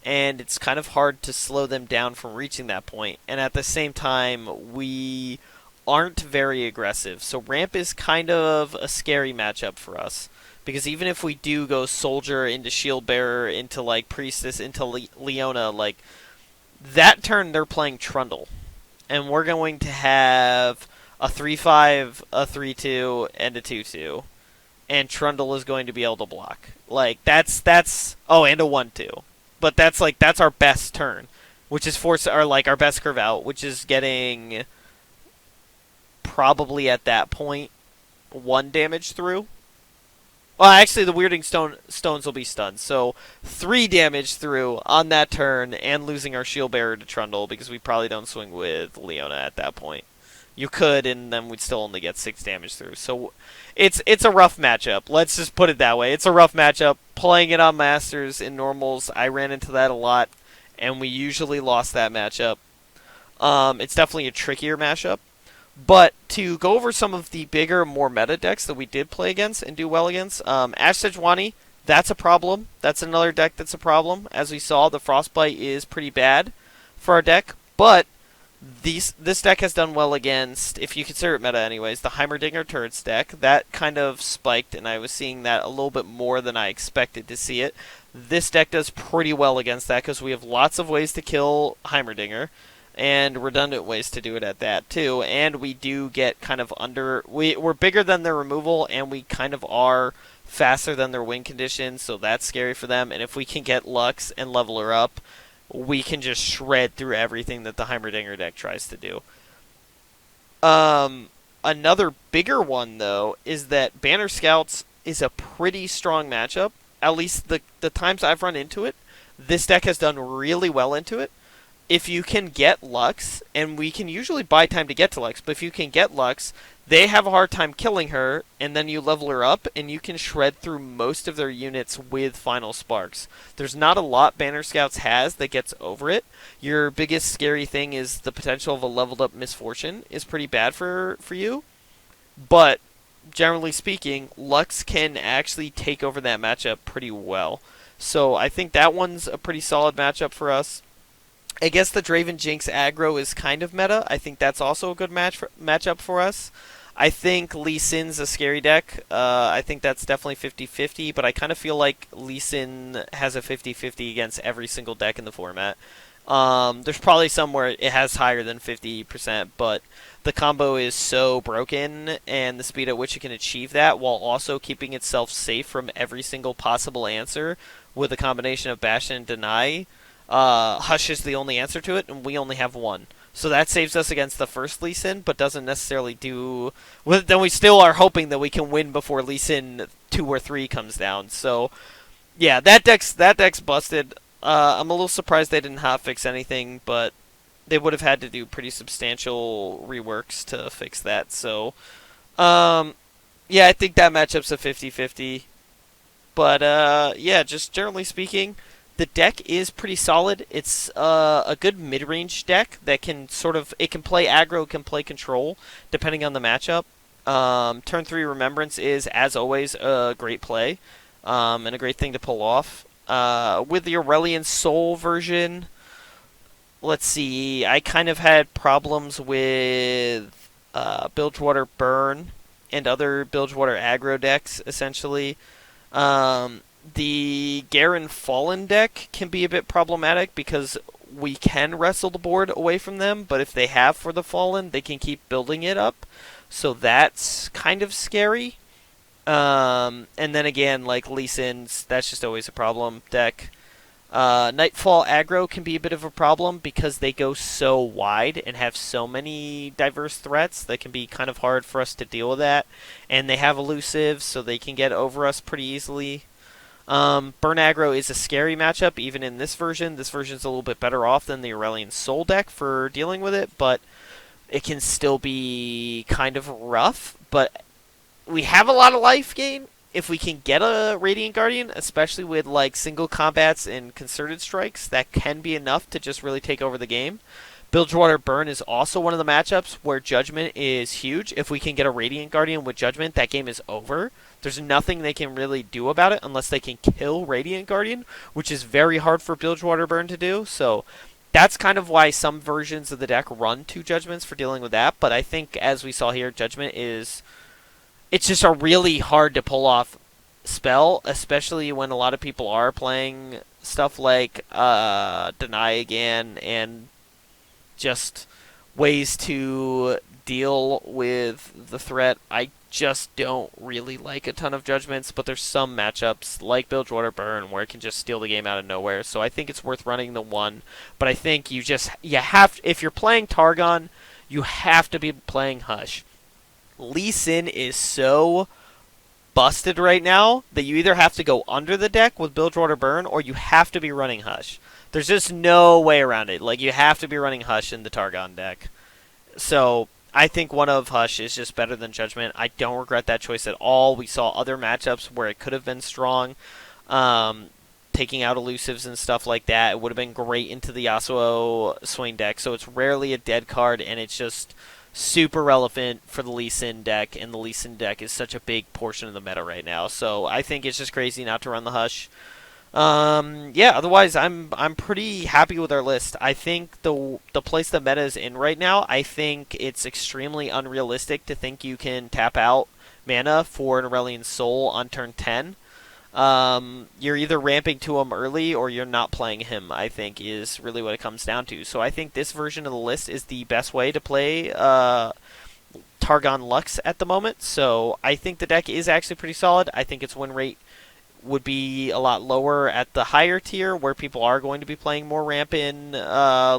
Speaker 1: and it's kind of hard to slow them down from reaching that point, and at the same time, we aren't very aggressive. So ramp is kind of a scary matchup for us. Because even if we do go soldier into shield bearer into like priestess into Leona, like that turn they're playing Trundle. And we're going to have a 3-5, a 3-2, and a 2-2. And Trundle is going to be able to block. Like that's oh, and a 1-2. But that's our best turn, which is our best curve out, which is getting probably at that point 1 damage through. Well, actually, the Weirding stones will be stunned, so 3 damage through on that turn, and losing our shield bearer to Trundle because we probably don't swing with Leona at that point. You could, and then we'd still only get 6 damage through. So it's a rough matchup. Let's just put it that way. It's a rough matchup. Playing it on Masters in normals, I ran into that a lot, and we usually lost that matchup. It's definitely a trickier matchup. But to go over some of the bigger, more meta decks that we did play against and do well against, Ash Sejuani, that's a problem. That's another deck that's a problem. As we saw, the Frostbite is pretty bad for our deck, but this deck has done well against, if you consider it meta anyways, the Heimerdinger Turrets deck. That kind of spiked, and I was seeing that a little bit more than I expected to see it. This deck does pretty well against that because we have lots of ways to kill Heimerdinger, and redundant ways to do it at that too. And we do get kind of we're bigger than their removal, and we kind of are faster than their win conditions, so that's scary for them. And if we can get Lux and level her up, we can just shred through everything that the Heimerdinger deck tries to do. Another bigger one, though, is that Banner Scouts is a pretty strong matchup. At least the times I've run into it, this deck has done really well into it. If you can get Lux, and we can usually buy time to get to Lux, but if you can get Lux, they have a hard time killing her, and then you level her up, and you can shred through most of their units with Final Sparks. There's not a lot Banner Scouts has that gets over it. Your biggest scary thing is the potential of a leveled up Misfortune is pretty bad for you, but generally speaking, Lux can actually take over that matchup pretty well. So I think that one's a pretty solid matchup for us. I guess the Draven Jinx aggro is kind of meta. I think that's also a good matchup for us. I think Lee Sin's a scary deck. I think that's definitely 50-50, but I kind of feel like Lee Sin has a 50-50 against every single deck in the format. There's probably some where it has higher than 50%, but the combo is so broken, and the speed at which it can achieve that while also keeping itself safe from every single possible answer with a combination of Bastion and Deny. Hush is the only answer to it, and we only have one. So that saves us against the first Lee Sin, but doesn't necessarily do... Well, then we still are hoping that we can win before Lee Sin 2 or 3 comes down. So, yeah, that deck's busted. I'm a little surprised they didn't hotfix anything, but they would have had to do pretty substantial reworks to fix that. So, yeah, I think that matchup's a 50-50. But, yeah, just generally speaking... The deck is pretty solid. It's a good mid-range deck that can it can play aggro, can play control, depending on the matchup. Turn 3 Remembrance is, as always, a great play, and a great thing to pull off. With the Aurelian Soul version, let's see, I kind of had problems with Bilgewater Burn and other Bilgewater aggro decks, essentially. The Garen Fallen deck can be a bit problematic because we can wrestle the board away from them, but if they have for the Fallen, they can keep building it up. So that's kind of scary. And then again, like Lee Sin's, that's just always a problem deck. Nightfall aggro can be a bit of a problem because they go so wide and have so many diverse threats that can be kind of hard for us to deal with that. And they have elusive, so they can get over us pretty easily. Burn aggro is a scary matchup, even in this version. This version's a little bit better off than the Aurelian Soul deck for dealing with it, but it can still be kind of rough. But we have a lot of life gain if we can get a Radiant Guardian, especially with like single combats and concerted strikes. That can be enough to just really take over the game. Bilgewater Burn is also one of the matchups where Judgment is huge. If we can get a Radiant Guardian with Judgment, that game is over. There's nothing they can really do about it unless they can kill Radiant Guardian, which is very hard for Bilgewater Burn to do. So that's kind of why some versions of the deck run 2 Judgments for dealing with that. But I think, as we saw here, Judgment is... It's just a really hard to pull off spell, especially when a lot of people are playing stuff like Deny Again and just ways to deal with the threat. I just don't really like a ton of Judgments, but there's some matchups like Bilgewater Burn where it can just steal the game out of nowhere. So I think it's worth running the 1, but I think you have, if you're playing Targon, you have to be playing Hush. Lee Sin is so busted right now that you either have to go under the deck with Bilgewater Burn or you have to be running Hush. There's just no way around it. Like, you have to be running Hush in the Targon deck. So I think one of Hush is just better than Judgment. I don't regret that choice at all. We saw other matchups where it could have been strong. Taking out elusives and stuff like that. It would have been great into the Yasuo Swain deck. So it's rarely a dead card, and it's just super relevant for the Lee Sin deck, and the Lee Sin deck is such a big portion of the meta right now. So I think it's just crazy not to run the Hush. Yeah, otherwise I'm pretty happy with our list. I think the place the meta is in right now, I think it's extremely unrealistic to think you can tap out mana for an Aurelion Soul on turn 10. You're either ramping to him early or you're not playing him, I think, is really what it comes down to. So I think this version of the list is the best way to play Targon Lux at the moment. So I think the deck is actually pretty solid. I think its win rate would be a lot lower at the higher tier where people are going to be playing more ramp in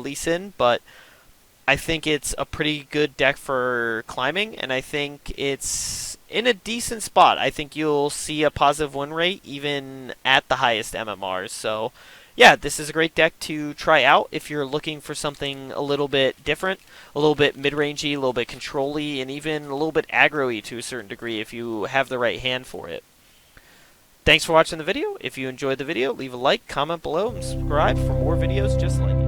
Speaker 1: Lee Sin, but I think it's a pretty good deck for climbing, and I think it's in a decent spot. I think you'll see a positive win rate even at the highest MMRs. So yeah, this is a great deck to try out if you're looking for something a little bit different, a little bit mid-rangey, a little bit control-y, and even a little bit aggro-y to a certain degree if you have the right hand for it. Thanks for watching the video. If you enjoyed the video, leave a like, comment below, and subscribe for more videos just like it.